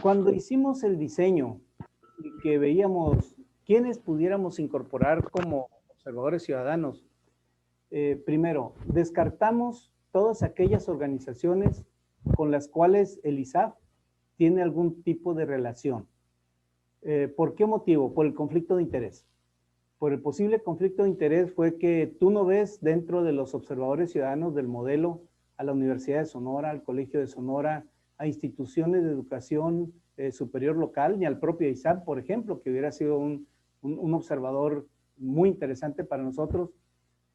Cuando hicimos el diseño y que veíamos quiénes pudiéramos incorporar como observadores ciudadanos, primero, descartamos todas aquellas organizaciones con las cuales el ISAF tiene algún tipo de relación. ¿Por qué motivo? Por el conflicto de interés. Por el posible conflicto de interés fue que tú no ves dentro de los observadores ciudadanos del modelo a la Universidad de Sonora, al Colegio de Sonora, a instituciones de educación superior local, ni al propio ISAF, por ejemplo, que hubiera sido un observador muy interesante para nosotros.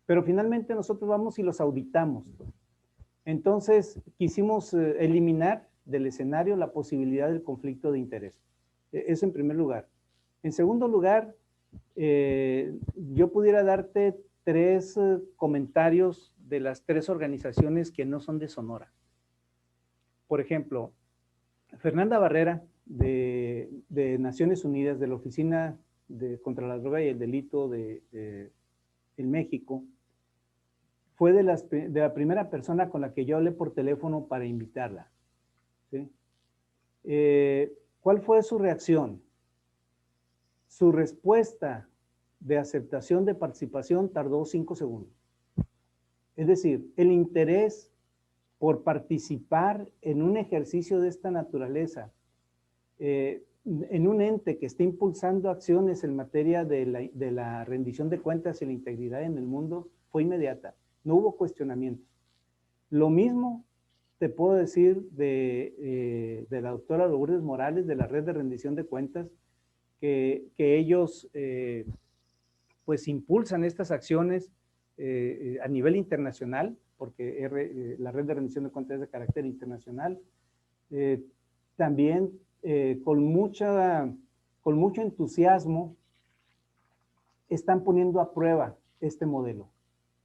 Pero finalmente nosotros vamos y los auditamos. Entonces, quisimos eliminar del escenario la posibilidad del conflicto de interés. Eso en primer lugar. En segundo lugar, yo pudiera darte tres comentarios de las tres organizaciones que no son de Sonora. Por ejemplo, Fernanda Barrera, de Naciones Unidas, de la Oficina contra la Droga y el Delito en México, fue de la primera persona con la que yo hablé por teléfono para invitarla. ¿Sí? ¿Cuál fue su reacción? Su respuesta de aceptación de participación tardó 5 segundos. Es decir, el interés por participar en un ejercicio de esta naturaleza, en un ente que está impulsando acciones en materia de la rendición de cuentas y la integridad en el mundo, fue inmediata. No hubo cuestionamientos. Lo mismo te puedo decir de la doctora Lourdes Morales, de la Red de Rendición de Cuentas, que ellos pues impulsan estas acciones a nivel internacional, porque la Red de Rendición de Cuentas es de carácter internacional. También con mucho entusiasmo están poniendo a prueba este modelo.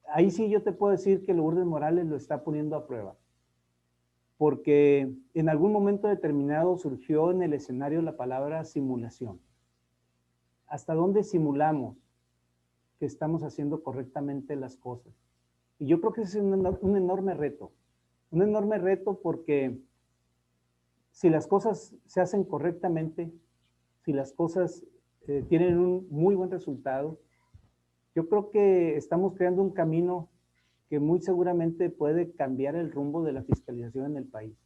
Ahí sí yo te puedo decir que Lourdes Morales lo está poniendo a prueba, porque en algún momento determinado surgió en el escenario la palabra simulación. ¿Hasta dónde simulamos que estamos haciendo correctamente las cosas? Y yo creo que ese es un enorme reto porque si las cosas se hacen correctamente, si las cosas tienen un muy buen resultado, yo creo que estamos creando un camino que muy seguramente puede cambiar el rumbo de la fiscalización en el país.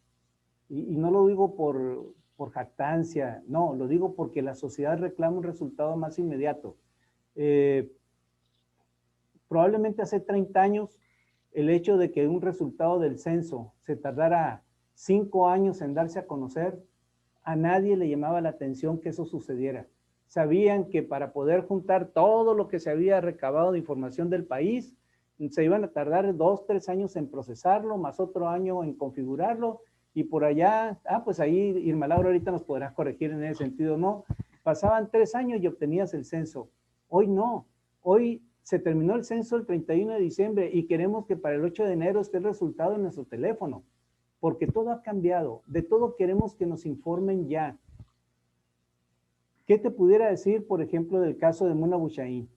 Y no lo digo por jactancia, no, lo digo porque la sociedad reclama un resultado más inmediato. Probablemente hace 30 años, el hecho de que un resultado del censo se tardara 5 años en darse a conocer, a nadie le llamaba la atención que eso sucediera. Sabían que para poder juntar todo lo que se había recabado de información del país, se iban a tardar 2, 3 años en procesarlo, más otro año en configurarlo, y por allá, pues ahí Irma Laura ahorita nos podrá corregir en ese sentido, no, pasaban 3 años y obtenías el censo. Hoy no, hoy se terminó el censo el 31 de diciembre y queremos que para el 8 de enero esté el resultado en nuestro teléfono, porque todo ha cambiado, de todo queremos que nos informen ya. ¿Qué te pudiera decir, por ejemplo, del caso de Muna Buchaín?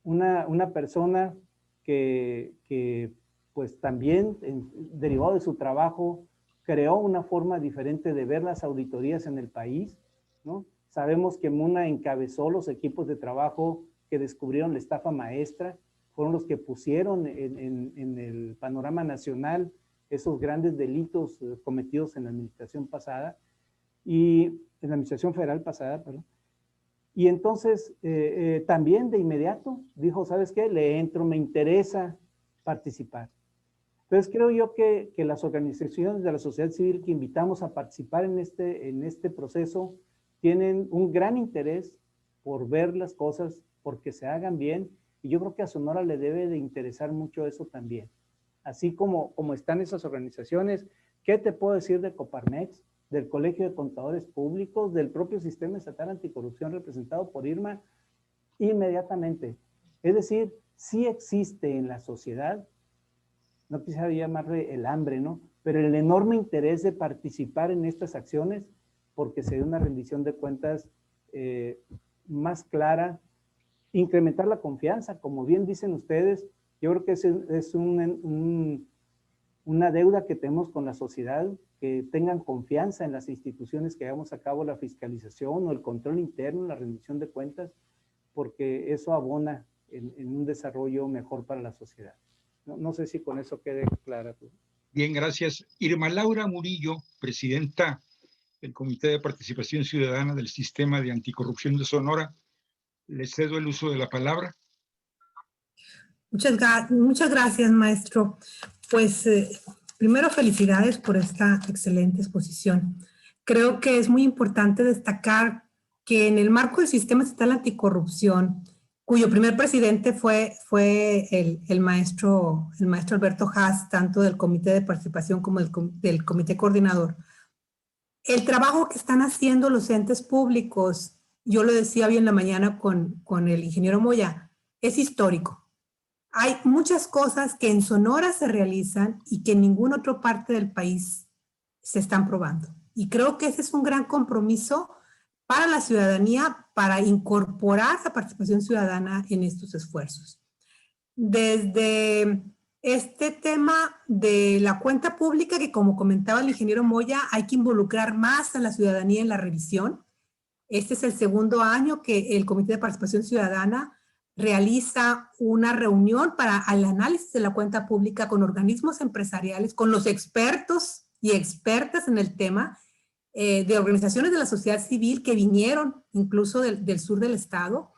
Una persona que pues también, derivado de su trabajo, creó una forma diferente de ver las auditorías en el país, ¿no? Sabemos que Muna encabezó los equipos de trabajo que descubrieron la estafa maestra, fueron los que pusieron en el panorama nacional esos grandes delitos cometidos en la administración pasada, y en la administración federal pasada, perdón. Y entonces también de inmediato dijo, ¿sabes qué? Le entro, me interesa participar. Entonces creo yo que las organizaciones de la sociedad civil que invitamos a participar en este proceso tienen un gran interés por ver las cosas, porque se hagan bien, y yo creo que a Sonora le debe de interesar mucho eso también. Así como están esas organizaciones, ¿qué te puedo decir de Coparmex, del Colegio de Contadores Públicos, del propio Sistema Estatal Anticorrupción representado por Irma? Inmediatamente. Es decir, sí existe en la sociedad, no quisiera llamarle el hambre, ¿no? Pero el enorme interés de participar en estas acciones porque se dé una rendición de cuentas más clara, incrementar la confianza, como bien dicen ustedes. Yo creo que es una deuda que tenemos con la sociedad, que tengan confianza en las instituciones que llevamos a cabo la fiscalización o el control interno, la rendición de cuentas, porque eso abona en un desarrollo mejor para la sociedad. No sé si con eso quede clara. Bien, gracias. Irma Laura Murillo, presidenta del Comité de Participación Ciudadana del Sistema de Anticorrupción de Sonora. Le cedo el uso de la palabra. Muchas gracias, maestro. Pues primero felicidades por esta excelente exposición. Creo que es muy importante destacar que en el marco del Sistema Estatal Anticorrupción, cuyo primer presidente fue el maestro Alberto Haas, tanto del Comité de Participación como del Comité Coordinador, el trabajo que están haciendo los entes públicos, yo lo decía hoy en la mañana con el ingeniero Moya, es histórico. Hay muchas cosas que en Sonora se realizan y que en ninguna otra parte del país se están probando. Y creo que ese es un gran compromiso para la ciudadanía, para incorporar la participación ciudadana en estos esfuerzos. desde este tema de la cuenta pública, que como comentaba el ingeniero Moya, hay que involucrar más a la ciudadanía en la revisión. Este es el segundo año que el Comité de Participación Ciudadana realiza una reunión para el análisis de la cuenta pública con organismos empresariales, con los expertos y expertas en el tema, de organizaciones de la sociedad civil que vinieron incluso del sur del estado,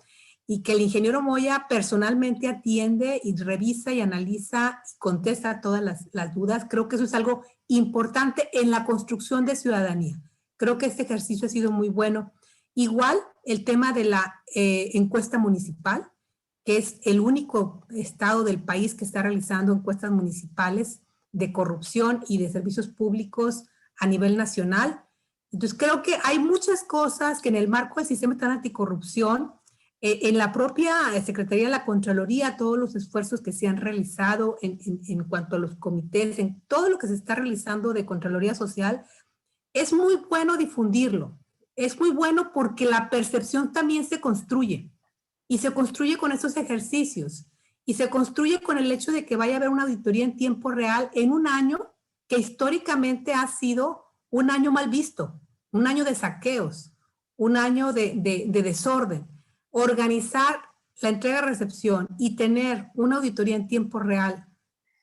y que el ingeniero Moya personalmente atiende y revisa y analiza y contesta todas las dudas. Creo que eso es algo importante en la construcción de ciudadanía. Creo que este ejercicio ha sido muy bueno. Igual el tema de la encuesta municipal, que es el único estado del país que está realizando encuestas municipales de corrupción y de servicios públicos a nivel nacional. Entonces creo que hay muchas cosas que en el marco del sistema estatal anticorrupción, en la propia Secretaría de la Contraloría, todos los esfuerzos que se han realizado en cuanto a los comités, en todo lo que se está realizando de Contraloría Social, es muy bueno difundirlo. Es muy bueno porque la percepción también se construye. Y se construye con esos ejercicios. Y se construye con el hecho de que vaya a haber una auditoría en tiempo real en un año que históricamente ha sido un año mal visto, un año de saqueos, un año de desorden. Organizar la entrega-recepción y tener una auditoría en tiempo real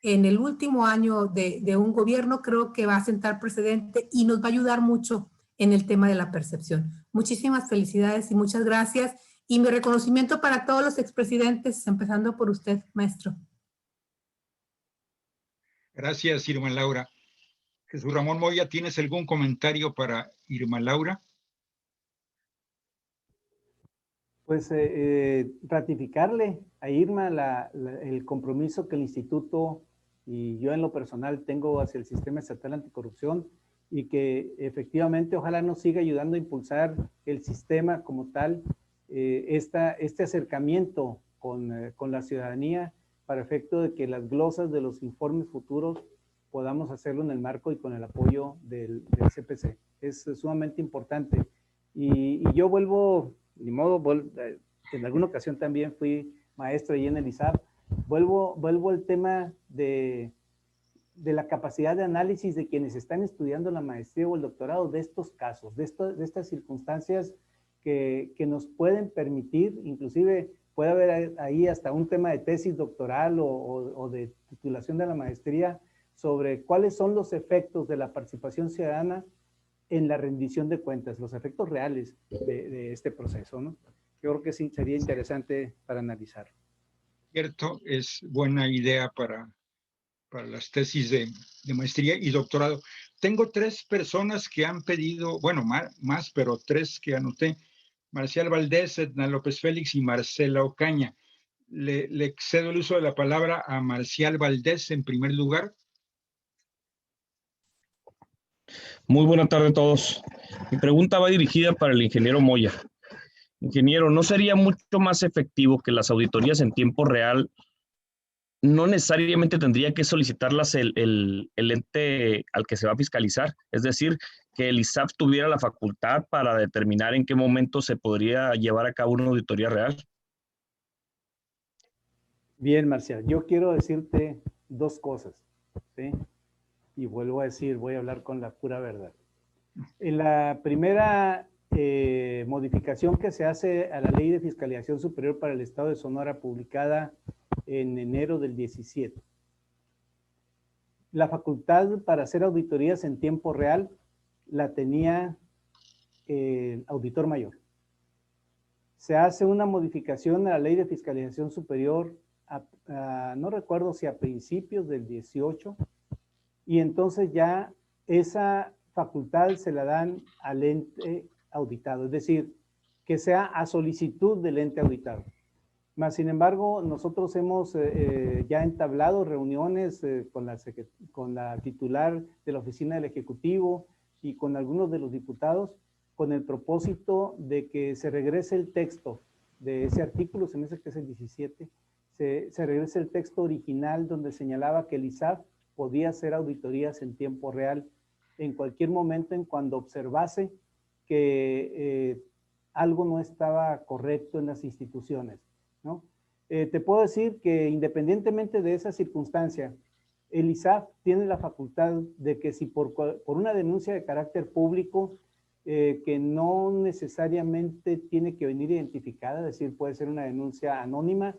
en el último año de un gobierno, creo que va a sentar precedente y nos va a ayudar mucho en el tema de la percepción. Muchísimas felicidades y muchas gracias. Y mi reconocimiento para todos los expresidentes, empezando por usted, maestro. Gracias, Irma Laura. Jesús Ramón Moya, ¿tienes algún comentario para Irma Laura? Pues ratificarle a Irma el compromiso que el instituto y yo en lo personal tengo hacia el sistema estatal anticorrupción, y que efectivamente ojalá nos siga ayudando a impulsar el sistema como tal, este acercamiento con la ciudadanía para efecto de que las glosas de los informes futuros podamos hacerlo en el marco y con el apoyo del CPC. Es sumamente importante. Y yo vuelvo, ni modo, en alguna ocasión también fui maestro ahí en el ISAP, vuelvo al tema de la capacidad de análisis de quienes están estudiando la maestría o el doctorado de estos casos, de estas circunstancias que nos pueden permitir, inclusive puede haber ahí hasta un tema de tesis doctoral o de titulación de la maestría sobre cuáles son los efectos de la participación ciudadana en la rendición de cuentas, los efectos reales de este proceso, ¿no? Yo creo que sí sería interesante para analizar. Cierto, es buena idea para las tesis de maestría y doctorado. Tengo 3 personas que han pedido, bueno, más, pero 3 que anoté: Marcial Valdés, Edna López Félix y Marcela Ocaña. Le cedo el uso de la palabra a Marcial Valdés en primer lugar. Muy buena tarde a todos. Mi pregunta va dirigida para el ingeniero Moya. Ingeniero, ¿no sería mucho más efectivo que las auditorías en tiempo real no necesariamente tendría que solicitarlas el ente al que se va a fiscalizar? Es decir, que el ISAP tuviera la facultad para determinar en qué momento se podría llevar a cabo una auditoría real. Bien, Marcial, yo quiero decirte 2 cosas, ¿sí? Y vuelvo a decir, voy a hablar con la pura verdad. En la primera modificación que se hace a la Ley de Fiscalización Superior para el Estado de Sonora, publicada en enero del 17, la facultad para hacer auditorías en tiempo real la tenía el auditor mayor. Se hace una modificación a la Ley de Fiscalización Superior, no recuerdo si a principios del 18, y entonces ya esa facultad se la dan al ente auditado, es decir, que sea a solicitud del ente auditado. Mas, sin embargo, nosotros hemos ya entablado reuniones con la titular de la oficina del Ejecutivo y con algunos de los diputados con el propósito de que se regrese el texto de ese artículo, se me hace que es el 17, se regrese el texto original donde señalaba que el ISAP podía hacer auditorías en tiempo real en cualquier momento en cuando observase que algo no estaba correcto en las instituciones, ¿no? Te puedo decir que independientemente de esa circunstancia, el ISAF tiene la facultad de que si por una denuncia de carácter público, que no necesariamente tiene que venir identificada, es decir, puede ser una denuncia anónima,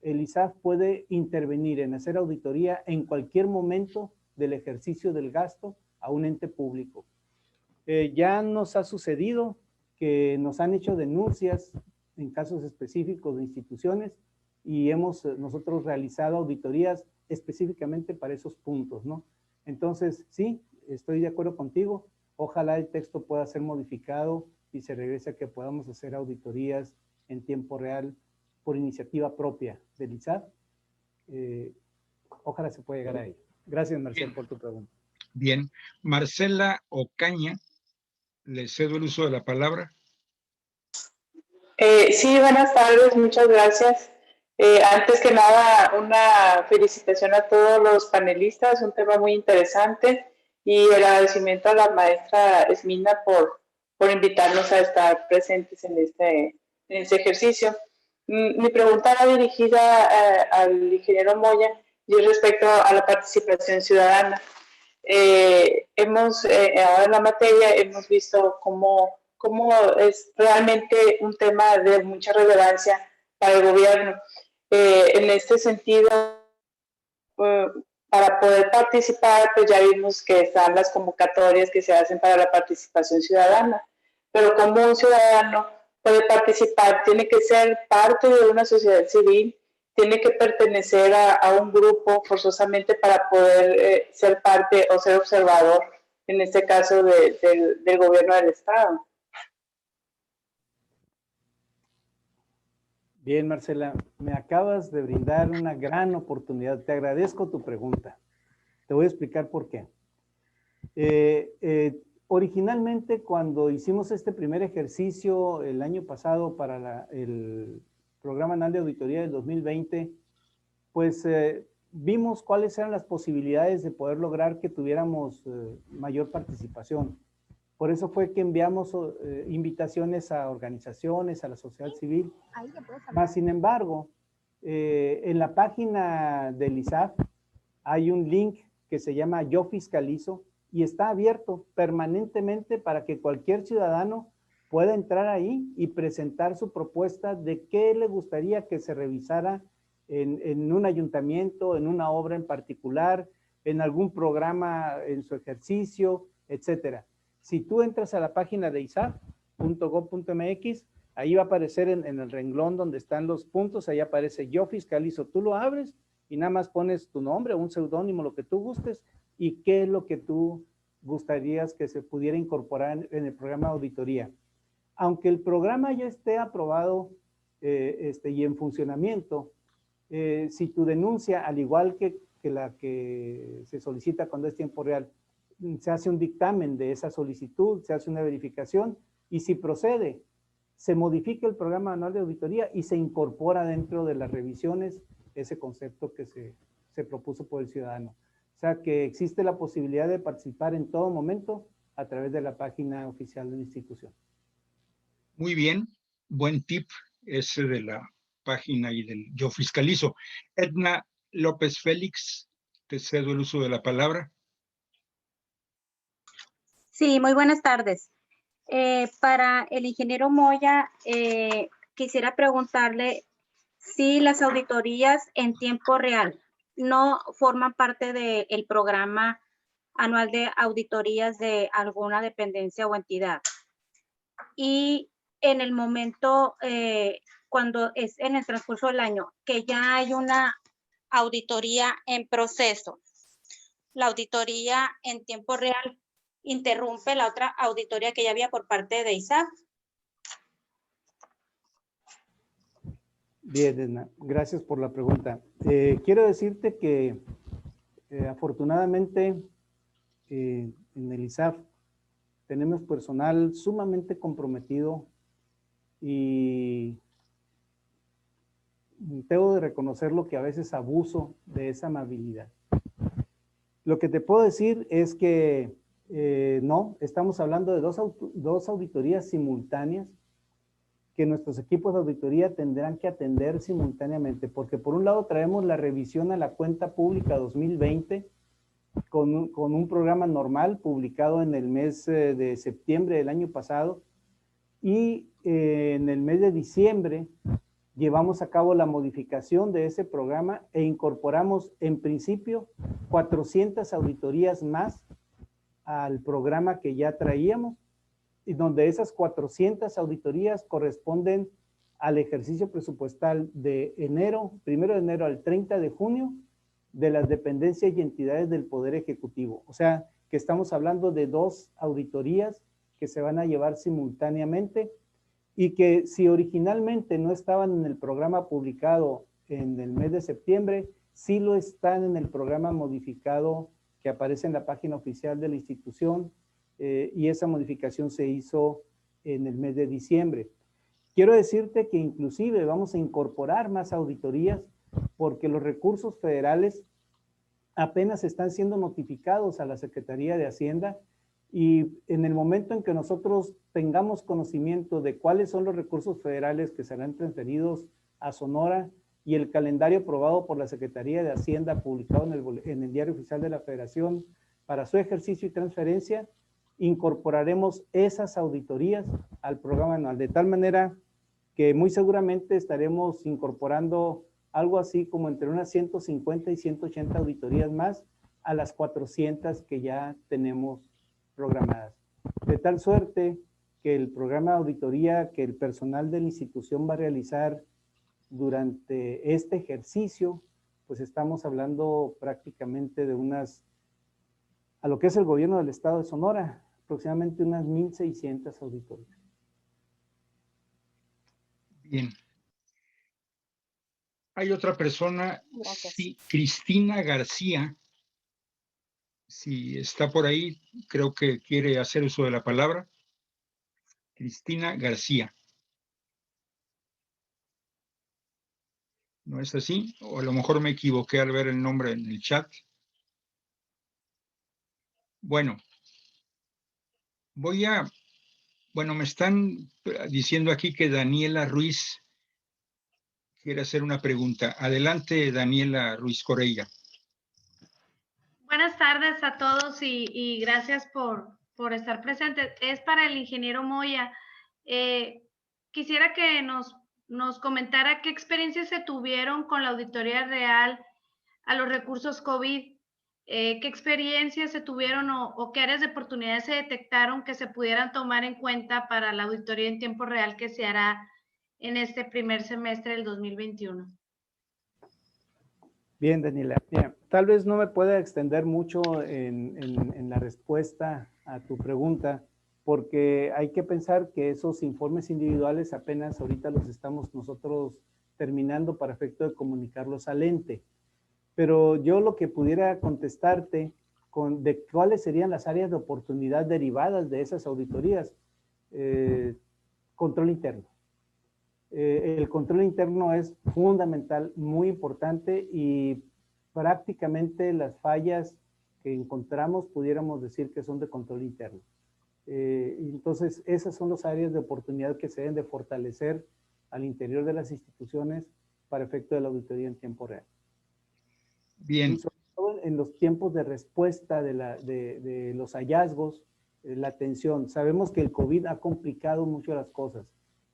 el ISAF puede intervenir en hacer auditoría en cualquier momento del ejercicio del gasto a un ente público. Ya nos ha sucedido que nos han hecho denuncias en casos específicos de instituciones y hemos nosotros realizado auditorías específicamente para esos puntos, ¿no? Entonces, sí, estoy de acuerdo contigo. Ojalá el texto pueda ser modificado y se regrese a que podamos hacer auditorías en tiempo real por iniciativa propia del ISAF. Ojalá se pueda llegar a ello. Gracias, Marcel, por tu pregunta. Bien. Marcela Ocaña, le cedo el uso de la palabra. Sí, buenas tardes, muchas gracias. Antes que nada, una felicitación a todos los panelistas, un tema muy interesante, y el agradecimiento a la maestra Esmina por invitarnos a estar presentes en este ejercicio. Mi pregunta va dirigida al ingeniero Moya y respecto a la participación ciudadana. Ahora en la materia hemos visto cómo es realmente un tema de mucha relevancia para el gobierno. En este sentido, para poder participar, pues ya vimos que están las convocatorias que se hacen para la participación ciudadana, pero como un ciudadano puede participar, tiene que ser parte de una sociedad civil, tiene que pertenecer a un grupo forzosamente para poder ser parte o ser observador, en este caso del gobierno del Estado. Bien, Marcela, me acabas de brindar una gran oportunidad. Te agradezco tu pregunta. Te voy a explicar por qué. Originalmente, cuando hicimos este primer ejercicio el año pasado para el Programa Anual de Auditoría del 2020, pues vimos cuáles eran las posibilidades de poder lograr que tuviéramos mayor participación. Por eso fue que enviamos invitaciones a organizaciones, a la sociedad civil. Más sin embargo, en la página del ISAF hay un link que se llama Yo Fiscalizo y está abierto permanentemente para que cualquier ciudadano pueda entrar ahí y presentar su propuesta de qué le gustaría que se revisara en un ayuntamiento, en una obra en particular, en algún programa en su ejercicio, etcétera. Si tú entras a la página de isaf.gov.mx, ahí va a aparecer en el renglón donde están los puntos, ahí aparece Yo Fiscalizo. Tú lo abres y nada más pones tu nombre, un seudónimo, lo que tú gustes, y qué es lo que tú gustarías que se pudiera incorporar en el programa de auditoría. Aunque el programa ya esté aprobado y en funcionamiento, si tu denuncia, al igual que la que se solicita cuando es tiempo real, se hace un dictamen de esa solicitud, se hace una verificación y si procede, se modifica el programa anual de auditoría y se incorpora dentro de las revisiones ese concepto que se propuso por el ciudadano. O sea que existe la posibilidad de participar en todo momento a través de la página oficial de la institución. Muy bien, buen tip ese de la página y del Yo Fiscalizo. Edna López Félix, te cedo el uso de la palabra. Sí, muy buenas tardes. Para el ingeniero Moya, quisiera preguntarle si las auditorías en tiempo real no forman parte del programa anual de auditorías de alguna dependencia o entidad. Y en el momento, cuando es en el transcurso del año, que ya hay una auditoría en proceso, la auditoría en tiempo real interrumpe la otra auditoría que ya había por parte de ISAF. Bien, Edna, gracias por la pregunta. Quiero decirte que afortunadamente en el ISAF tenemos personal sumamente comprometido y tengo de reconocer lo que a veces abuso de esa amabilidad. Lo que te puedo decir es que no, estamos hablando de dos auditorías simultáneas que nuestros equipos de auditoría tendrán que atender simultáneamente, porque por un lado traemos la revisión a la cuenta pública 2020 con un programa normal publicado en el mes de septiembre del año pasado, y en el mes de diciembre llevamos a cabo la modificación de ese programa e incorporamos en principio 400 auditorías más al programa que ya traíamos, y donde esas 400 auditorías corresponden al ejercicio presupuestal de enero, 1 de enero al 30 de junio, de las dependencias y entidades del Poder Ejecutivo. O sea, que estamos hablando de 2 auditorías que se van a llevar simultáneamente, y que si originalmente no estaban en el programa publicado en el mes de septiembre, sí lo están en el programa modificado que aparece en la página oficial de la institución, y esa modificación se hizo en el mes de diciembre. Quiero decirte que inclusive vamos a incorporar más auditorías, porque los recursos federales apenas están siendo notificados a la Secretaría de Hacienda, y en el momento en que nosotros tengamos conocimiento de cuáles son los recursos federales que serán transferidos a Sonora y el calendario aprobado por la Secretaría de Hacienda publicado en el Diario Oficial de la Federación para su ejercicio y transferencia, incorporaremos esas auditorías al programa anual, de tal manera que muy seguramente estaremos incorporando algo así como entre unas 150 y 180 auditorías más a las 400 que ya tenemos programadas. De tal suerte que el programa de auditoría que el personal de la institución va a realizar durante este ejercicio, pues estamos hablando prácticamente de unas, a lo que es el gobierno del estado de Sonora, aproximadamente unas 1,600 auditorías. Bien. Hay otra persona, sí, Cristina García. Si está por ahí, creo que quiere hacer uso de la palabra. Cristina García. ¿No es así? O a lo mejor me equivoqué al ver el nombre en el chat. Bueno, me están diciendo aquí que Daniela Ruiz quiere hacer una pregunta. Adelante, Daniela Ruiz Correia. Buenas tardes a todos y gracias por estar presentes. Es para el ingeniero Moya. Quisiera que nos comentara qué experiencias se tuvieron con la auditoría real a los recursos COVID. ¿Qué experiencias se tuvieron o qué áreas de oportunidades se detectaron que se pudieran tomar en cuenta para la auditoría en tiempo real que se hará en este primer semestre del 2021? Bien, Daniela. Bien, tal vez no me pueda extender mucho en la respuesta a tu pregunta, porque hay que pensar que esos informes individuales apenas ahorita los estamos nosotros terminando para efecto de comunicarlos al ente. Pero yo lo que pudiera contestarte de cuáles serían las áreas de oportunidad derivadas de esas auditorías. Control interno. El control interno es fundamental, muy importante, y prácticamente las fallas que encontramos pudiéramos decir que son de control interno. Entonces, esas son las áreas de oportunidad que se deben de fortalecer al interior de las instituciones para efecto de la auditoría en tiempo real. Bien. Y sobre todo en los tiempos de respuesta de los hallazgos, la atención. Sabemos que el COVID ha complicado mucho las cosas,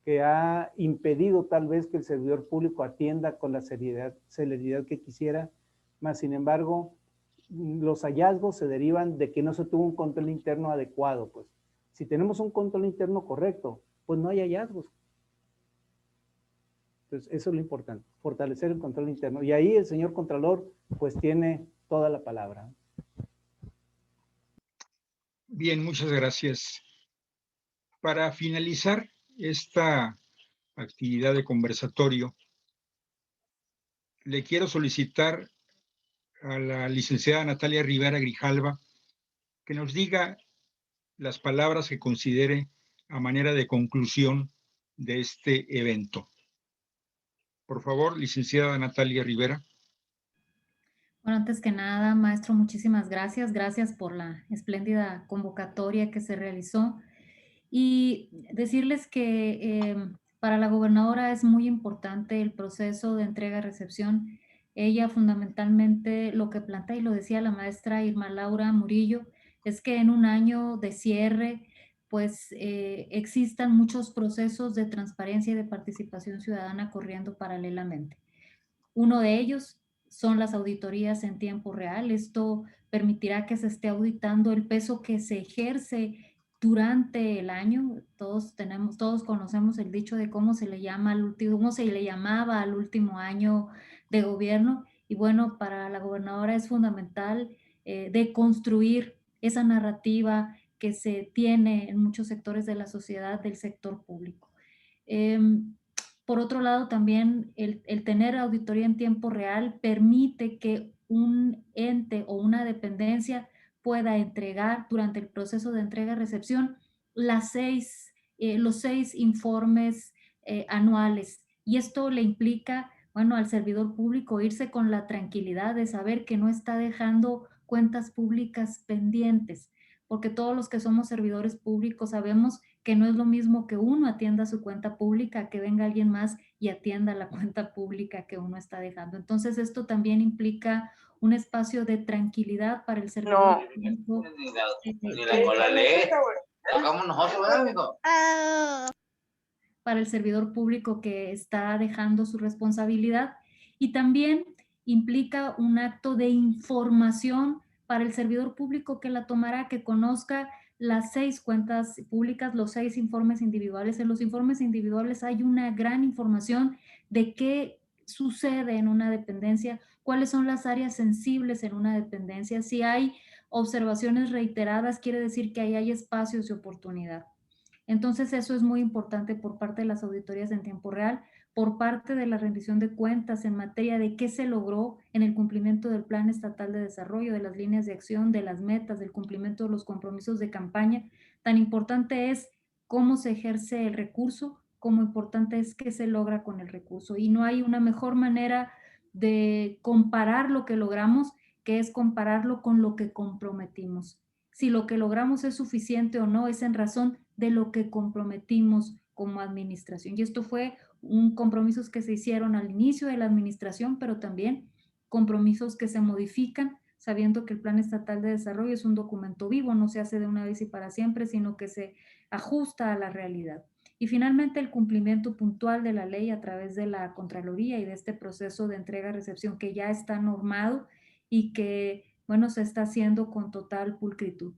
que ha impedido tal vez que el servidor público atienda con la celeridad que quisiera, mas sin embargo, los hallazgos se derivan de que no se tuvo un control interno adecuado. Pues, si tenemos un control interno correcto, pues no hay hallazgos. Entonces, eso es lo importante, fortalecer el control interno. Y ahí el señor Contralor, pues, tiene toda la palabra. Bien, muchas gracias. Para finalizar esta actividad de conversatorio, le quiero solicitar a la licenciada Natalia Rivera Grijalva que nos diga las palabras que considere a manera de conclusión de este evento. Por favor, licenciada Natalia Rivera. Bueno, antes que nada, maestro, muchísimas gracias. Gracias por la espléndida convocatoria que se realizó. Y decirles que Para la gobernadora es muy importante el proceso de entrega-recepción. Ella fundamentalmente lo que plantea, y lo decía la maestra Irma Laura Murillo, es que en un año de cierre, pues existan muchos procesos de transparencia y de participación ciudadana corriendo paralelamente. Uno de ellos son las auditorías en tiempo real. Esto permitirá que se esté auditando el peso que se ejerce durante el año. Todos conocemos el dicho de cómo se le llamaba al último año de gobierno. Y bueno, para la gobernadora es fundamental de construir esa narrativa que se tiene en muchos sectores de la sociedad del sector público. Por otro lado, también el tener auditoría en tiempo real permite que un ente o una dependencia pueda entregar durante el proceso de entrega-recepción los 6 informes anuales. Y esto le implica, bueno, al servidor público irse con la tranquilidad de saber que no está dejando cuentas públicas pendientes, porque todos los que somos servidores públicos sabemos que no es lo mismo que uno atienda su cuenta pública, que venga alguien más y atienda la cuenta pública que uno está dejando. Entonces, esto también implica un espacio de tranquilidad para el servidor público. Para el servidor público que está dejando su responsabilidad, y también implica un acto de información para el servidor público que la tomará, que conozca las 6 cuentas públicas, los 6 informes individuales. En los informes individuales hay una gran información de qué sucede en una dependencia, cuáles son las áreas sensibles en una dependencia. Si hay observaciones reiteradas, quiere decir que ahí hay espacios de oportunidad. Entonces, eso es muy importante por parte de las auditorías en tiempo real, por parte de la rendición de cuentas en materia de qué se logró en el cumplimiento del Plan Estatal de Desarrollo, de las líneas de acción, de las metas, del cumplimiento de los compromisos de campaña. Tan importante es cómo se ejerce el recurso, como importante es qué se logra con el recurso. Y no hay una mejor manera de comparar lo que logramos que es compararlo con lo que comprometimos. Si lo que logramos es suficiente o no, es en razón de lo que comprometimos como administración. Y esto fue compromisos que se hicieron al inicio de la administración, pero también compromisos que se modifican, sabiendo que el Plan Estatal de Desarrollo es un documento vivo, no se hace de una vez y para siempre, sino que se ajusta a la realidad. Y finalmente, el cumplimiento puntual de la ley a través de la Contraloría y de este proceso de entrega-recepción que ya está normado y que, bueno, se está haciendo con total pulcritud.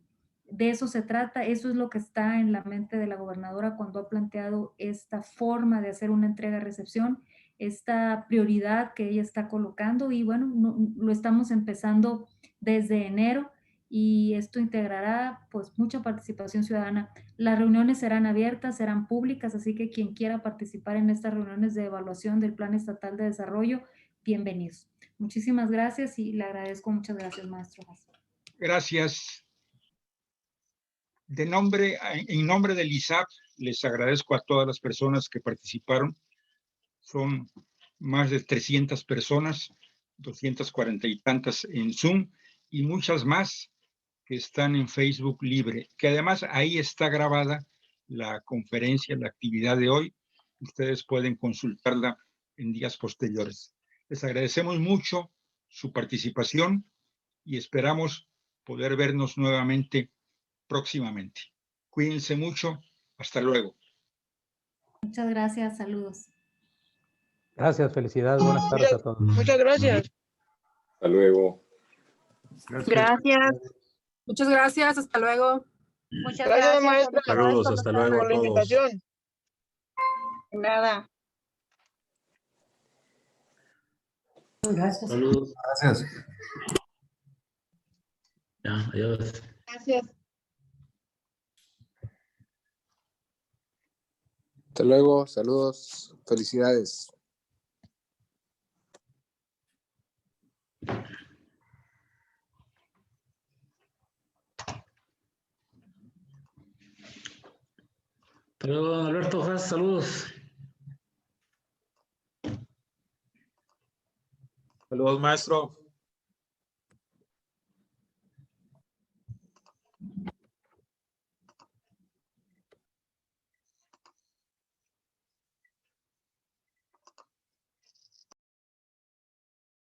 De eso se trata, eso es lo que está en la mente de la gobernadora cuando ha planteado esta forma de hacer una entrega-recepción, esta prioridad que ella está colocando, y bueno, lo estamos empezando desde enero, y esto integrará pues mucha participación ciudadana. Las reuniones serán abiertas, serán públicas, así que quien quiera participar en estas reuniones de evaluación del Plan Estatal de Desarrollo, bienvenidos. Muchísimas gracias y le agradezco. Muchas gracias, maestro. Gracias. En nombre del ISAP, les agradezco a todas las personas que participaron. Son más de 300 personas, 240 y tantas en Zoom y muchas más que están en Facebook Libre, que además ahí está grabada la conferencia, la actividad de hoy. Ustedes pueden consultarla en días posteriores. Les agradecemos mucho su participación y esperamos poder vernos nuevamente próximamente. Cuídense mucho. Hasta luego. Muchas gracias. Saludos. Gracias, felicidades. Buenas tardes a todos. Muchas gracias. Hasta luego. Gracias. Muchas gracias. Hasta luego. Muchas Gracias, gracias. maestra. Saludos, hasta luego Por a la todos. invitación. Nada. Gracias. Saludos. Gracias. Ya, adiós. Gracias. Hasta luego, saludos, felicidades. Hasta luego, don Alberto Haas, saludos. Saludos, maestro.